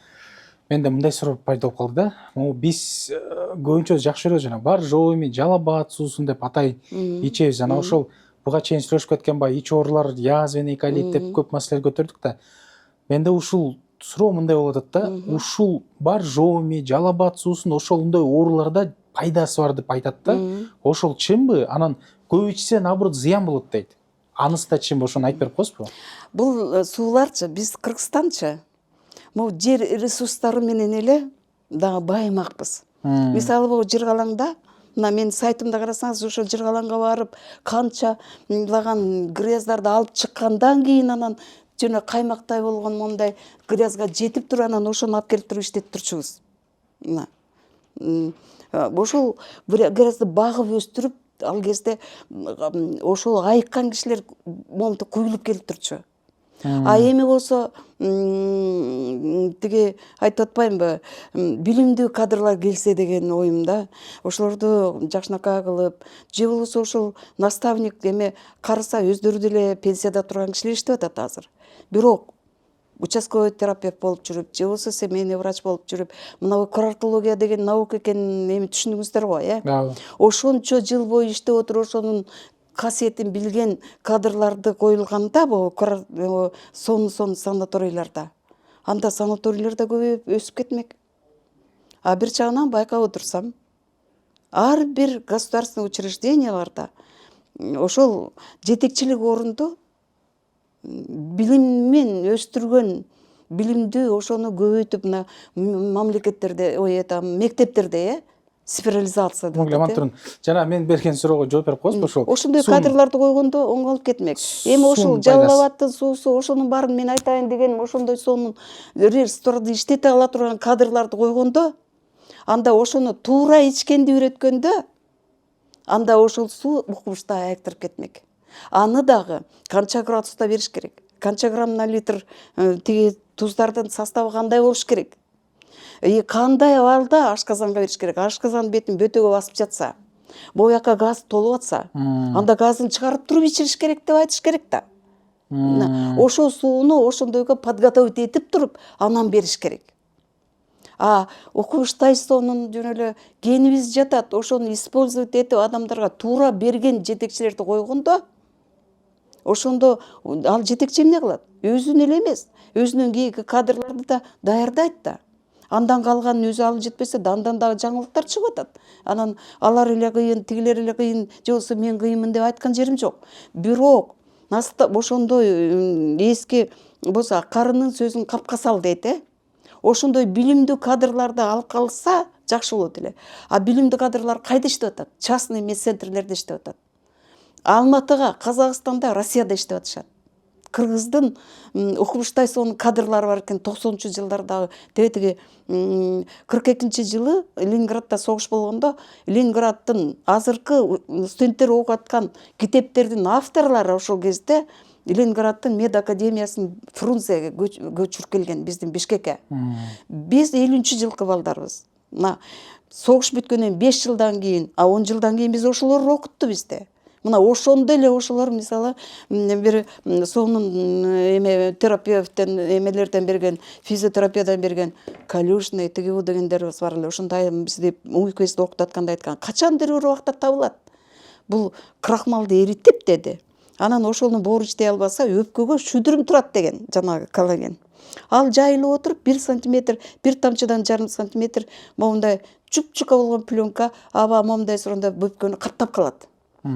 Менде мындай суроо пайда болуп калды да. Биз көбүнчө жакшы көрөбүз, жана бар жоо эми жалал абад суусун деп атай ичебиз. Жана ошол буга чейин сүйлөшүп кеткен баягы ич оорулар, язва, колит деп көп маселе көтөрдүк да. Менде ушул суроо мындай болуп атат да. Ушул бар жоо эми жалал абад суусун ошондой ооруларда пайдасы бар деп айтат да. Ошол чынбы? Анан көп ичсе наоборот зыян болот дейт. Анысы да чынбы? Ошону айтып берип коесузбу? Бул сууларчы, биз Кыргызстанчы могу жер ресурстары менен эле дагы байымакпыз. Мисалы могу Жыргалаңда, мына менин сайтымда карасаңыз, ошол Жыргалаңга барып, канчалаган грязьдарды алып чыккандан кийин анан жана каймактай болгон мондай грязьга жетип туруп анан ошону алып келип туруп иштетип турчубуз. Мына ошол грязьди багып өстүрүп, ал кезде ошол айыккан кишилер момунтип куюлуп келип турчу. А эми болсо тиги айтып атпаймынбы, билимдүү кадрлар келсе деген оюмда, ошолорду жакшынакай кылып, же болбосо ошол наставник эме караса өздөрү деле пенсияда турган кишилер иштеп атат азыр. Бирок участковый терапевт болуп жүрүп, же болбосо семейный врач болуп жүрүп, мына курортология деген наука экенин эми түшүндүңүздөр го, ошончо жыл бою иштеп отуруп, ошонун касиетин билген кадрларды коюлганда, бул сонун санаторийларда, анда санаторийлер да көбөйүп өсүп кетмек. А бир жагынан байкап отурсам, ар бир государственный учрежденияларда ошол жетекчилик орунду билиммен өстүргөн билимдүү ошону көбөйтүп, мына мамлекеттерде, мектептерде, специализация деп атат. Жана мен берген суроого жооп берип коесузбу ошол? Ошондой кадрларды койгондо оңолуп кетмек. Эми ошол жалал абадтын суусу, ошонун баарын мен айтайын дегеним, ошондой сонун ресурстарды иштете ала турган кадрларды койгондо, анда ошону туура ичкенди үйрөткөндө, анда ошол суу укмушта айыктырып кетмек. Аны дагы канча градуста бериш керек, канча грамм на литр тиги туздардын составы кандай болуш керек, кандай абалда ашказанга бериш керек. Ашказандын бетин бөтөгө басып жатса, бул жака газ толуп атса, анда газын чыгарып туруп ичириш керек деп айтыш керек да. Ошол сууну ошондойго подготовить этип туруп, анан бериш керек. Окуш Тайсонун жөн эле генибиз жатат, ошону использовать этип адамдарга туура берген жетекчилерди койгондо, ошондо ал жетекчи эмне кылат? Өзүн эле эмес, өзүнөн кийинки кадрларды да даярдайт да. Андан калганын өзү алып жетпесе да андан дагы жаңылыктар чыгып атат. Анан алар эле кыйын, тигилер эле кыйын, же болбосо мен кыйынмын деп айткан жерим жок. Бирок ошондой эски болсо карынын сөзүн капка сал дейт, ошондой билимдүү кадрларды алып калса жакшы болот эле. Билимдүү кадрлар кайда иштеп атат? Частный медцентрлерде иштеп атат. Алматыга, Казакстанда, Россияда иштеп атышат. Кыргыздын Окуш Тайсонун кадрлары бар экен 90-жылдардагы. Тиги 42-жылы Ленинградда согуш болгондо Ленинграддын азыркы студенттер окуп аткан китептердин авторлору ошол кезде Ленинграддын мед академиясын Фрунзеге көчүрүп келген биздин Бишкекке. Биз 50-жылкы балдарбыз. Мына согуш бүткөндөн 5 жылдан кийин, 10 жылдан кийин биз ошолор окутту бизде. Мына ошондо эле ошолор мисалы бир сонун терапевттен эмелерден берген, физиотерапиядан берген Калюшный, тигибу дегендерибиз бар эле. Ошондой бизди уйкубезди окутатканда айткан, качандыр бир убакта табылат. Бул крахмалды эритип деди. Анан ошону боору иштей албаса өпкөгө шүдүрүм турат деген, жанагы коллаген. Ал жайылып отуруп 1 сантиметр, 1 тамчыдан жарым сантиметр моундай чуп-чука болгон пленка аба момундай сонда өпкөнү каптап калат.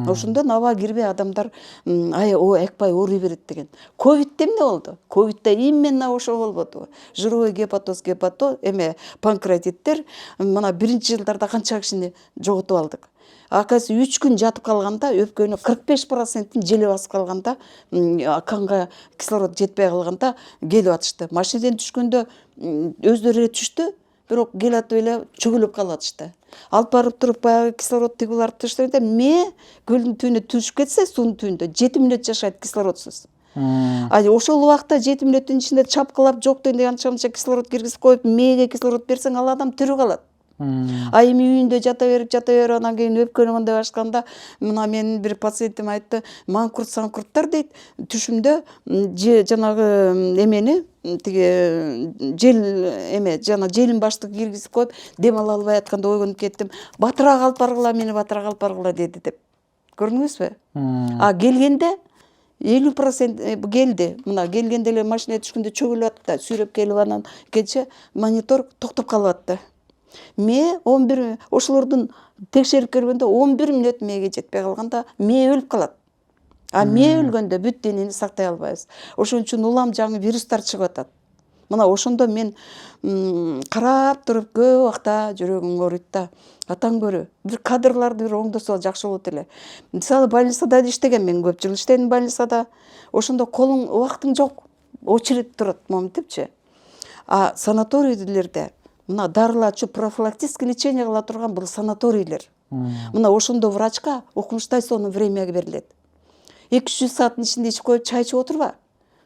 Ошондон аба кирбей адамдар экпай ооруй берет деген. Ковидте эмне болду? Ковидте именно ошо болбодубу? Жировой гепатоз, панкреатиттер мына 1-жылдарда канча кишини жоготуп алдык. Акасы 3 күн жатып калганда өпкөнү 45%-ин желе басып калганда, канга кислород жетпей калганда келип атышты. Машинеден түшкөндө өздөрү эле түштү, бирок келатып эле чөгүлүп калып атышты. Алып барып туруп баягы кислород тигуларды түштөрдө көлдүн түбүнө түшүп кетсе, суунун түбүндө 7 мүнөт жашайт кислородсуз. Ошол убакта 7 мүнөттүн ичинде чапкылап жок дегенде анча кислород киргизип коюп, мээге кислород берсең, ал адам тирүү калат. Эми үйүндө жата берип анан кийин өпкөнү мындай башканда, мына менин бир пациентим айтты, манкурт-санкурттар дейт, түшүмдө жанагы эмени тиги желин баштык киргизип коюп, дем ала албай атканда ойгонуп кеттим. Батыраак алып баргыла, мени батыраак алып баргыла деди деп. Көрдүңүзбү? Келгенде 50% келди. Мына келгенде эле машинеге түшкөндө чөгүлүп атты, сүйрөп келип анан кече монитор токтоп калып атты. Ошолордун текшерип көргөндө 11 мүнөт мээге жетпей калганда мээ өлүп калат. Мээ өлгөндө бүт денени сактай албайбыз. Ошон үчүн улам жаңы вирустар чыгып атат. Мына ошондо мен карап туруп көп убакта жүрөгүм ооруйт да. Атаң көрө, бир кадрларды бир оңдосо жакшы болот эле. Мисалы больницада иштеген, мен көп жыл иштедим больницада. Ошондо колуң убактың жок, очередь турат моментипчи. Санаторийлерде мына дарылачу профилактический лечение кыла турган бул санаторийлер. Мына ошондо врачка Окуш Тайсонун времясы берилет. 200 сааттын ичинде ичип коюп чай ичип отурба.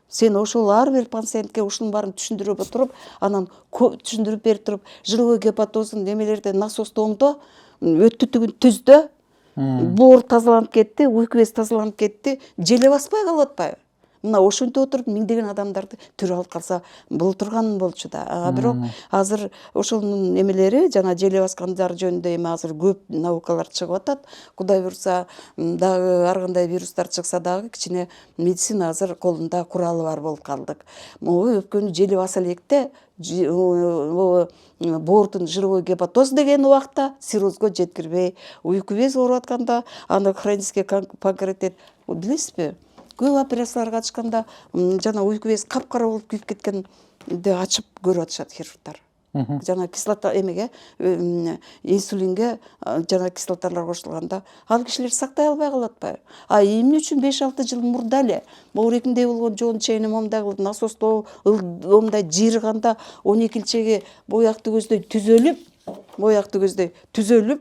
Сен ошол ар бир пациентке ушунун баарын түшүндүрүп отуруп, анан түшүндүрүп берип туруп, жировой гепатозун немелерде насосто оңдо, өттүтүгүн түздө, боор тазаланып кетти, уйку без тазаланып кетти, желе баспай калып атпайбы? Мына ошентип отуруп миңдеген адамдарды тирүү алып калса болтурган болчу да. Бирок азыр ошонун эмелери, жана желе баскандар жөнүндө эми азыр көп наукалар чыгып атат. Кудай буйрса, дагы ар кандай вирустар чыкса дагы кичине медицина азыр колунда куралы бар болуп калдык. Өпкөнү желе баса электе боордун жировой гепатоз деген убакта циррозго жеткирбей, уйку без ооруп атканда, аны хронический панкреатит билесизби? Көп операцияларга катышканда жана уйку без капкара болуп күйүп кеткенди ачып көрүп атышат хирургдар. Жана кислота инсулинге жана кислоталар кошулганда ал кишилер сактай албай калып атпайбы? Эмне үчүн 5-6 жыл мурда эле моорекиндей болгон жоон чейини момундай кылып насосто момундай жыйырганда 12-чеги боякты көздөй түзөлүп,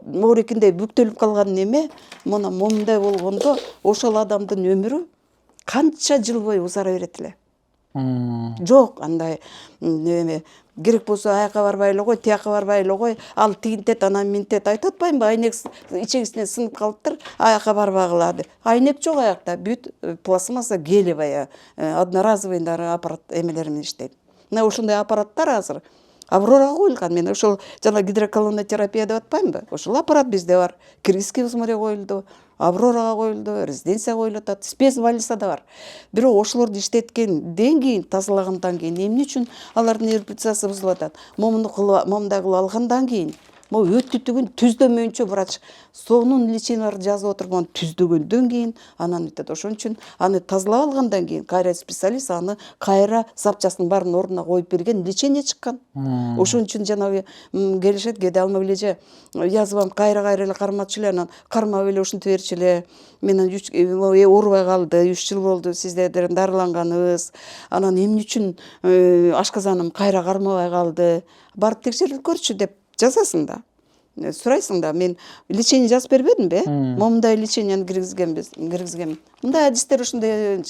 моорекиндей бүктөлүп калган неме мына момундай болгондо ошол адамдын өмүрү канча жыл бою узара берет эле. Жок андай керек болсо аяка барбай эле кой, тияка барбай эле кой, ал тигинтет анан минтет айтып атпаймынбы, айнек ичегисинен сынып калыптыр, аяка барбагыла деп. Айнек жок аякта, бүт пластмасса гелевая, одноразовый аппарат эмелер менен иштейт. Мына ошондой аппараттар азыр Аврорага коюлган. Мен ошол жана гидроколонотерапия деп атпаймынбы? Ошол аппарат бизде бар. Киргизский узморье коюлду, Аврорага коюлду, резиденция коюлуп атат, спецбольница да бар. Бирок ошолорду иштеткенден кийин, тазалагандан кийин эмне үчүн алардын репутациясы бузулуп атат? Момундай кылып алгандан кийин могу өтүтүгүн түздөмөйүнчө врач сонун леченияларды жазып отурган түздөгөндөн кийин анан бүтөт. Ошон үчүн аны тазалап алгандан кийин кайра специалист аны кайра запчастын баарын ордуна коюп берген, лечение чыккан. Ошон үчүн жанагы келишет, кээде алма эле языбам кайра эле кармачу эле, анан кармап эле ушинтип берчү эле. Менен оорубай калды, 3 жыл болду сиздерден дарыланганыбыз. Анан эмне үчүн ашказаным кайра кармабай калды? Барып текшерип көрчү деп жазасың да. Сурайсың да, мен лечение жазып бербедимби? Момундай леченияны киргизгем. Мындай адистер ушундай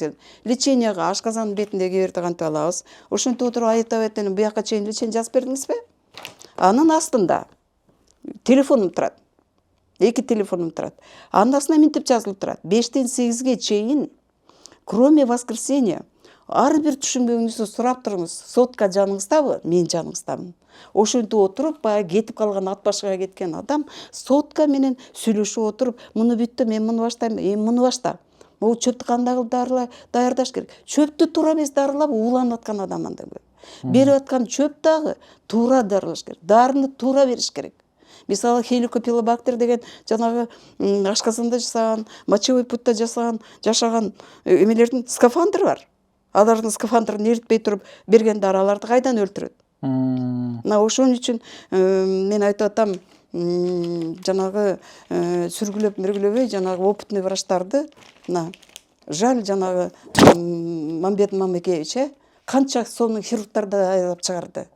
леченияга ашказандын бетинде кеберди кантип алабыз? Ошентип отуруп айтабетен буяка чейин лечение жазып бердиңизби? Анын астында телефонум турат. 2 телефонум турат. Анын астына мынтип жазылып турат. 5-тен 8-ге чейин, кроме воскресенья, ар бир түшүнбөгүңүздү сурап туруңуз. Сотка жаныңыздабы? Мен жаныңыздамын. Ошентип отуруп, баягы кетип калган ат башыга кеткен адам сотка менен сүйлөшүп отуруп, муну бүттү, мен муну баштайм, муну башта. Могу чөптү кандай кылып даярдаш керек? Чөптү туура эмес дарылап ууланып аткан адам андан көп. Берип аткан чөп дагы туура дарылаш керек. Дарыны туура бериш керек. Мисалы хеликобактер деген жанагы ашказанда жасаган, мочевой путьта жашаган эмелердин скафандры бар. Алардын скафандрын эритпей туруп берген дараларды кайдан өлтүрөт? Мына ошон үчүн мен айтып атам, жанагы сүргүлөп жанагы опытный врачтарды, мына жаль жанагы Мамбет Мамекевич канча сонун хирургтарды айлап чыгарды.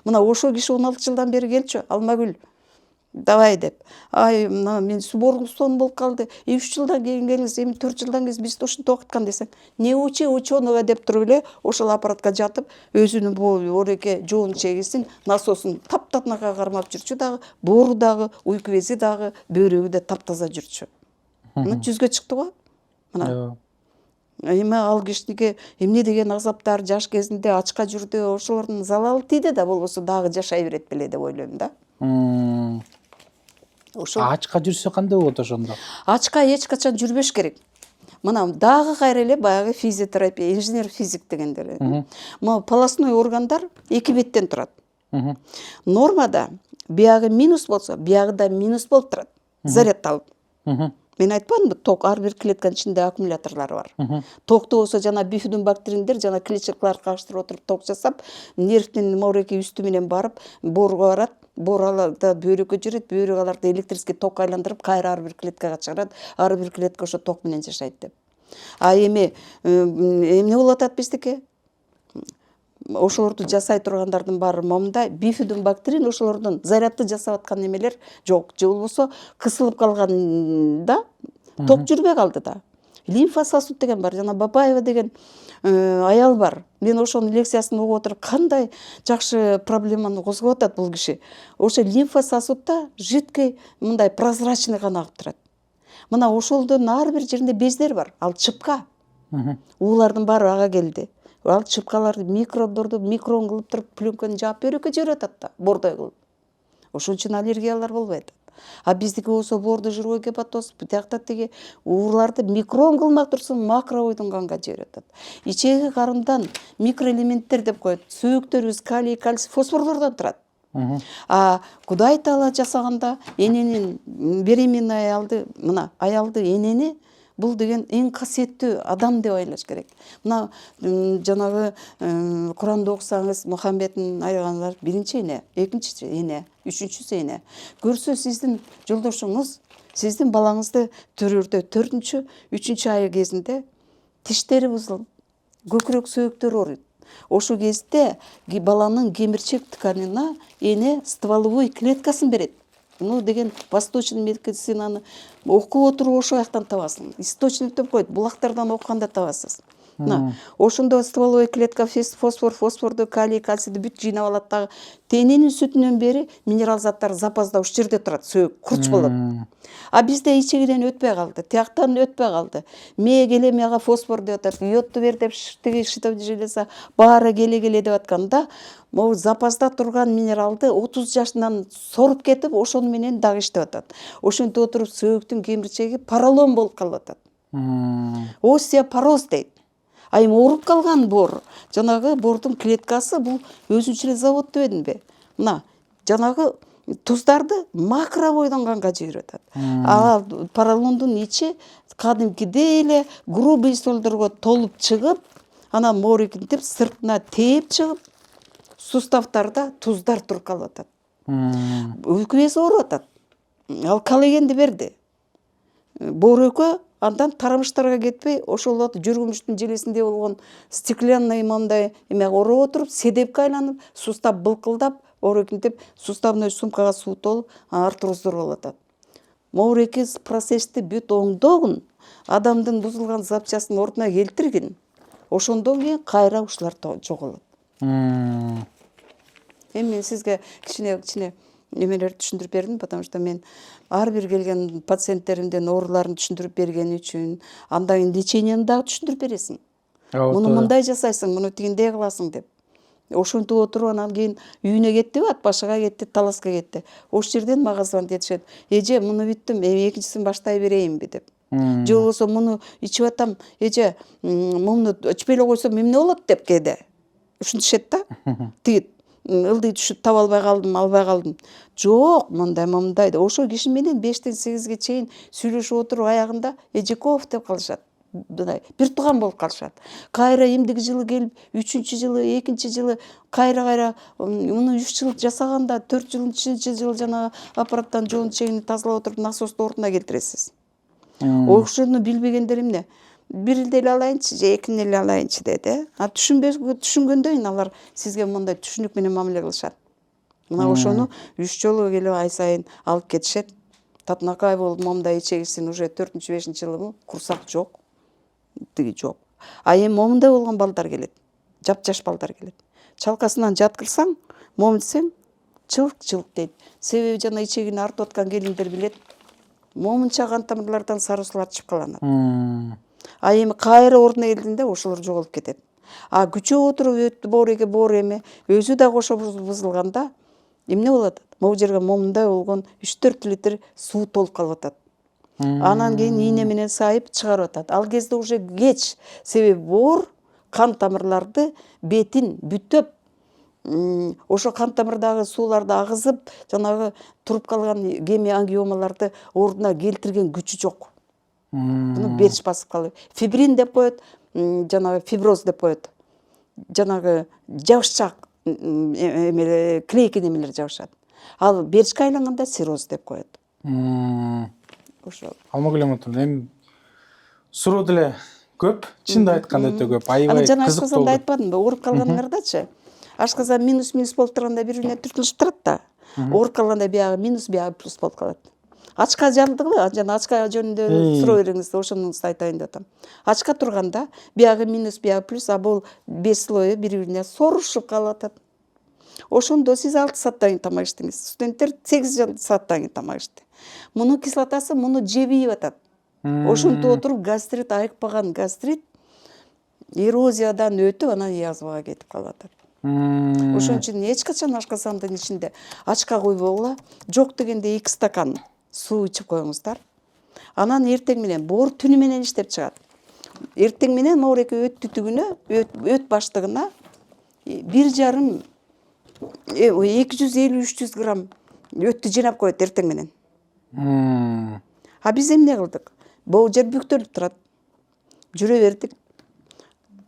Мына ошол киши 16 жылдан бери келчү, Алмагүл давай деп. Ай, мына мен суборгум сон болуп калды. 3 жылдан кийин келиңиз, эми 4 жылдан кийин бизди ушинтип окуткан десең, не учи ученого деп туруп эле ошол аппаратка жатып, өзүнүн ореке жоон чегисин, насосун таптатынакка кармап жүрчү дагы, боору дагы, уйку бези дагы, бөйрөгү да таптаза жүрчү. Мына жүзгө чыкты го. Мына эми ал кишиге эмне деген азаптар жаш кезинде ачка жүрдү, ошолордун залалы тийди да, болбосо дагы жашай берет беле деп ойлойм да. Ачка жүрсө кандай болот ошондо? Ачка эч качан жүрбөш керек. Мына дагы кайра эле баягы физиотерапия, инженер физик дегендер. Могу полостной органдар 2 беттен турат. Нормада биягы минус болсо, биягы да минус болуп турат. Зарядталып. Мен айтпадымбы, ток ар бир клетканын ичинде аккумуляторлор бар. Токту болсо жана бифидумбактериндер жана клетчаткаларды каштырып отуруп ток жасап, нервтин мореки үстү менен барып, бооруга барат. Боораларда бөйрөккө жүрөт, бөйрөк аларды электрический ток айландырып, кайра ар бир клеткага чыгарат, ар бир клетка ошо ток менен жашайт деп. А эми эмне болуп атат биздики? Ошолорду жасай тургандардын баары момундай, бифидумбактерин ошолордун зарядты жасап аткан эмелер жок. Же болбосо кысылып калганда ток жүрбөй калды да. Лимфа сосуд деген бар, жана Бабаева деген аял бар. Мен ошонун лекциясын угуп отуруп, кандай жакшы проблеманы козгоп атат бул киши. Ошо лимфа сосудда жидкий мындай прозрачный кан агып турат. Мына ошолдун ар бир жеринде бездер бар. Ал чыпка. Уулардын баары ага келди. Ал чыпкаларды микробдорду микрон кылып туруп, пленканы жаап бөйрөккө жиберип атат да, боордой кылып. Ошон үчүн аллергиялар болбой атат. А биздики болсо боордо жиргой гепатоз, бутакта тиги ууларды микрон кылмак турсун макровойдун канга жиберип атат. Ичеги карындан микроэлементтер деп коет. Сөөктөрүбүз калий, кальций, фосфорлордон турат. А Кудай Таала жасаганда эненин беременный аялды энени бул деген эң касиеттүү адам деп ойлош керек. Мына жанагы Куранда окусаңыз, Мухаммедтин айгандар биринчи эне, экинчи эне, үчүнчүсү эне. Көрсө сиздин жолдошуңуз, сиздин балаңызды төрөрдө 4-3 ай кезинде тиштери бузулуп, көкүрөк сөөктөрү ооруйт. Ошол кезде баланын кемирчек тканына эне стволовой клеткасын берет. Ну деген восточный медицинаны окуп отуруп ошол жактан табасың. Источник деп коет, булактардан окуганда табасыз. мына ошондо стволовый клетка фосфорду, калий, кальцийди бүт жыйнап алат дагы. Тененин сүтүнөн бери минерал заттар запаста ушул жерде турат, сөөк курч болот. А бизде ичегиден өтпөй калды, тияктан өтпөй калды. Мээ келе мага фосфор деп атат, йодду бер деп тиги шитап желеса баары келе деп атканда, могу запаста турган минералды 30 жашынан соруп кетип, ошону менен дагы иштеп атат. Ошентип отуруп сөөктүн кемирчеги поролон болуп калып атат. Остеопороз дейт. А эми ооруп калган боор, жанагы боордун клеткасы бул өзүнчө эле завод дебедимби? Мына жанагы туздарды макровойдон канга жиберип атат. А поролондун ичи кадимкидей эле грубый солдорго толуп чыгып, анан моорекинтип сыртына тээп чыгып, суставтарда туздар туруп калып атат. Өкмөсү ооруп атат. Ал коллагенди берди. Боорөкө андан тарамыштарга кетпей, ошол жүргүмүштүн желесинде болгон стеклянный мындай эме ороп отуруп, седепке айланып, сустав былкылдап, моорекинтип суставный сумкага суу толуп, артроздор болуп атат. Моореки процессти бүт оңдогун, адамдын бузулган запчасын ордуна келтиргин. Ошондон кийин кайра ушулар жоголот. Эми мен сизге кичине немелерди түшүндүрүп бердим, потому что мен ар бир келген пациенттеримдин ооруларын түшүндүрүп берген үчүн, андан кийин леченияны дагы түшүндүрүп бересиң. Муну мындай жасайсың, муну тигиндей кыласың деп. Ошентип отуруп анан кийин үйүнө кеттиби, Ат башыга кетти, Таласка кетти. Ошол жерден мага звонить этишет. Эже, муну бүттүм, эми экинчисин баштай берейинби деп. Же болбосо муну ичип атам, эже, муну ичпей эле койсом эмне болот деп кээде. Ушинтишет да. Тиги ылдый түшүп таба албай калдым. Жок, мындай. Ошол киши менен 5-тен 8ге чейин сүйлөшүп отуруп аягында Эжеков деп калышат. Бир тууган болуп калышат. Кайра эмдиги жылы келип, 3-жылы, 2-жылы кайра муну 3 жыл жасаганда 4-жылы жана аппараттан жоон чегини тазалап отуруп насосту ордуна келтиресиз. Ошону билбегендер эмне? Бирин эле алайынчы же экини эле алайынчы деди. А түшүнгөндөн кийин алар сизге мындай түшүнүк менен мамиле кылышат. Мына ошону 3 жолу келип ай сайын алып кетишет. Татынакай болуп момундай ичегисин уже 4-5-жылы курсак жок. Тиги жок. А эми момундай болгон балдар келет. Жапжаш балдар келет. Чалкасынан жаткырсаң, момунтсең, чылк дейт. Себеби жана ичегин артып аткан келиндер билет. Момунча кан тамырлардан сары сулар чыгып каланат. А эми кайра ордуна келгенде ошолор жоголуп кетет. А күчөп отуруп өттү боор эми өзү да кошо бузулганда эмне болот? Могу жерге момундай болгон 3-4 литр суу толуп калып атат. Анан кийин ийне менен сайып чыгарып атат. Ал кезде уже кеч. Себеби боор кан тамырларды бетин бүтөп, ошо кан тамырдагы сууларды агызып, жанагы туруп калган кеми ангиомаларды ордуна келтирген күчү жок. Буну бериш басып калып. Фибрин деп коет, жанагы фиброз деп коет. Жанагы жабышчак клейкий немелер жабышат. Ал беришке айланганда цирроз деп коет. Ошол. Алмагүл отур. Эми суроо деле көп, чынды айтканда өтө көп. Аябай кызык болду. Ашказанда айтпадымбы? Ооруп калганыңардачы. Ашказан минус болуп турганда бири-бирине түртүлүшүп турат да. Ооруп калганда биягы минус, биягы плюс болуп калат. Ачка жалдыгы, жана ачка жөнүндө суроо бериңиз, ошонусу айтайын деп атам. Ачка турганда биягы минус, биягы плюс, а бул 5 слою бири-бирине сорушуп калып атат. Ошондо сиз 6 сааттан кийин тамак иштеңиз. Студенттер 8 сааттан кийин тамак ишти. Мунун кислотасы муну жебип атат. Ошентип отуруп гастрит, айыкпаган гастрит эрозиядан өтүп, анан язвага кетип калып атат. Ошон үчүн эч качан ашказандын ичинде ачка койбогула, жок дегенде 2 стакан суу ичип коюңуздар. Анан эртең менен боор түнү менен иштеп чыгат. Эртең менен моореки өт түтүгүнө, өт баштыгына 1,5 250-300 грамм өттү жинап коет эртең менен. А биз эмне кылдык? Бул жер бүктөлүп турат. Жүрө бердик.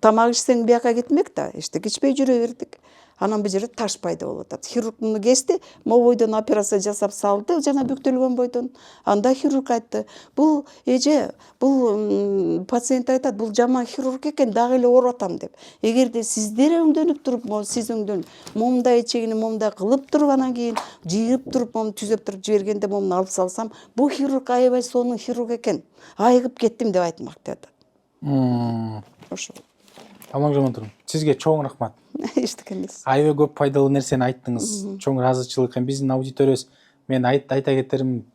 Тамак ичсең бияка кетмек да, эчтек ичпей жүрө бердик. Анан бул жерде таш пайда болуп атат. Хирург муну кести, могу бойдон операция жасап салды, жана бүктөлгөн бойдон. Анда хирург айтты: "Бул эже, бул пациент айтат, бул жаман хирург экен, дагы эле ооруп атам" деп. Эгерде сиздер өңдөнүп туруп, сиз өңдөн, момундай ичегини момундай кылып туруп, анан кийин жыйып туруп, мону түзөп туруп жибергенде мону алып салсам, бул хирург аябай сонун хирург экен. Айыгып кеттим деп айтмак деп атат. Ошол. Аман жаман турум. Сизге чоң рахмат. Эчтеке эмес. Аябай көп пайдалуу нерсени айттыңыз. Чоң ыраазычылык. Биздин аудиториябыз мен айта кетерим,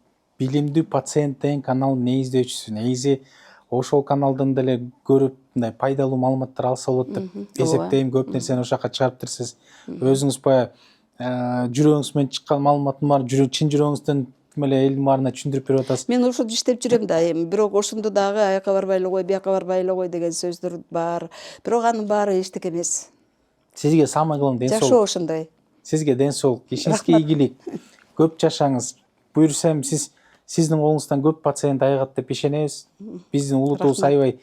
билимдүү пациент деген канал неиздөөчүсү. Негизи ошол каналдан деле көрүп мындай пайдалуу маалыматтар алса болот деп эсептейм. Көп нерсени ошол жака чыгарып берсиз. Өзүңүз баягы жүрөгүңүз менен чыккан маалыматым бар, чын жүрөгүңүздөн эле элдин баарына түшүндүрүп берип атасыз. Мен ошо иштеп жүрөм да эми, бирок ошондо дагы аяка барбай эле кой, бияка барбай эле кой деген сөздөр бар. Бирок анын баары эчтеке эмес. Сизге самый главный ден соолук. Жашоо ошондой. Сизге ден соолук, ишиңизге ийгилик. Көп жашаңыз. Буюрсам сиздин колуңуздан көп пациент айыгат деп ишенебиз. Биздин улутубуз аябай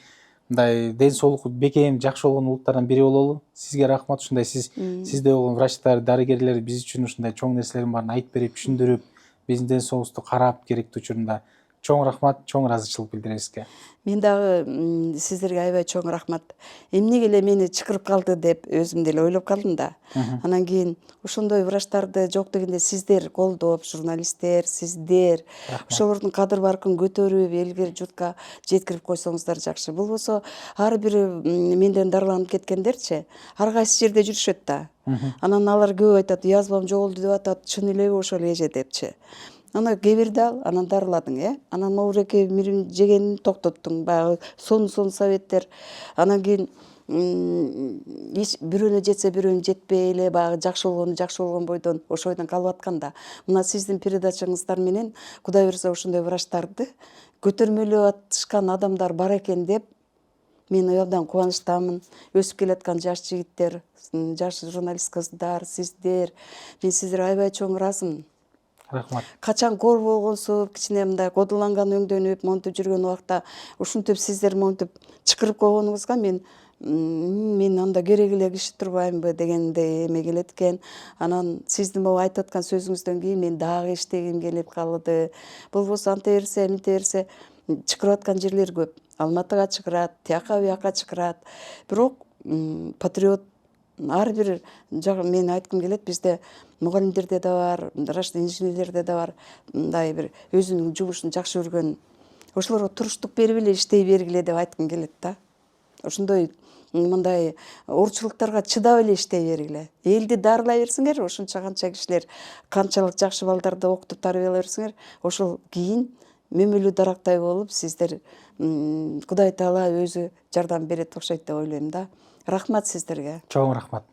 мындай ден соолук бекем жакшы болгон улуттардан бири бололу. Сизге рахмат, ушундай сизде болгон врачтар, дарыгерлер биз үчүн ушундай чоң нерселердин баарын айтып берип, түшүндүрүп, биздин ден соолугубузду карап керектүү учурунда. Чоң рахмат, чоң ыраазычылык билдирем сизге. Мен дагы сиздерге аябай чоң рахмат. Эмнеге эле мени чакырып калды деп өзүм деле ойлоп калдым да. Анан кийин ошондой врачтарды жок дегенде сиздер колдоп, журналисттер, сиздер ошолордун кадыр баркын көтөрүп, элге журтка жеткирип койсоңуздар жакшы. Болбосо ар бири менден дарыланып кеткендерчи, ар кайсы жерде жүрүшөт да. Анан алар көп айтат, язмам жоголду деп атат, чын элеби ошол эже депчи. Ана кебирди ал, анан дарыладың, Анан моуреке мирим жегенин токтоттуң, баягы сон советтер. Анан кийин бирөөнө жетсе бирөөнө жетпей эле баягы жакшы болгон бойдон ошол бойдон калып атканда, мына сиздин передачаңыздар менен Кудай буйрса ошондой врачтарды көтөрмөлөп атышкан адамдар бар экен деп мен абдан кубанычтамын. Өсүп келаткан жаш жигиттер, жаш журналист кыздар, сиздер, мен сиздерге аябай чоң ыраазымын. Рахмат. Качан кор болгонсу, кичине мындай кодуланган өңдөнүп, монтип жүргөн убакта ушинтип сиздер монтип чакырып койгонуңузга мен анда керек эле киши турбаймынбы дегендей эме келет экен. Анан сиздин могу айтып аткан сөзүңүздөн кийин мен дагы иштегим келип калды. Болбосо анте берсе, мынте берсе чакырып аткан жерлер көп. Алматыга чакырат, тияка бияка чакырат. Бирок патриот ар бир мен айткым келет, бизде мугалимдерде да бар, инженерлерде да бар, мындай бир өзүнүн жумушун жакшы көргөн, ошолорго туруштук берип эле иштей бергиле деп айткым келет да. Ошондой мындай оорчулуктарга чыдап эле иштей бергиле. Элди дарылай берсеңер, ошончо канча кишилер, канчалык жакшы балдарды окутуп тарбиялай берсеңер, ошол кийин мөмөлүү дарактай болуп, сиздер Кудай Таала өзү жардам берет окшойт деп ойлойм да. Рахмат сиздерге. Чоң рахмат.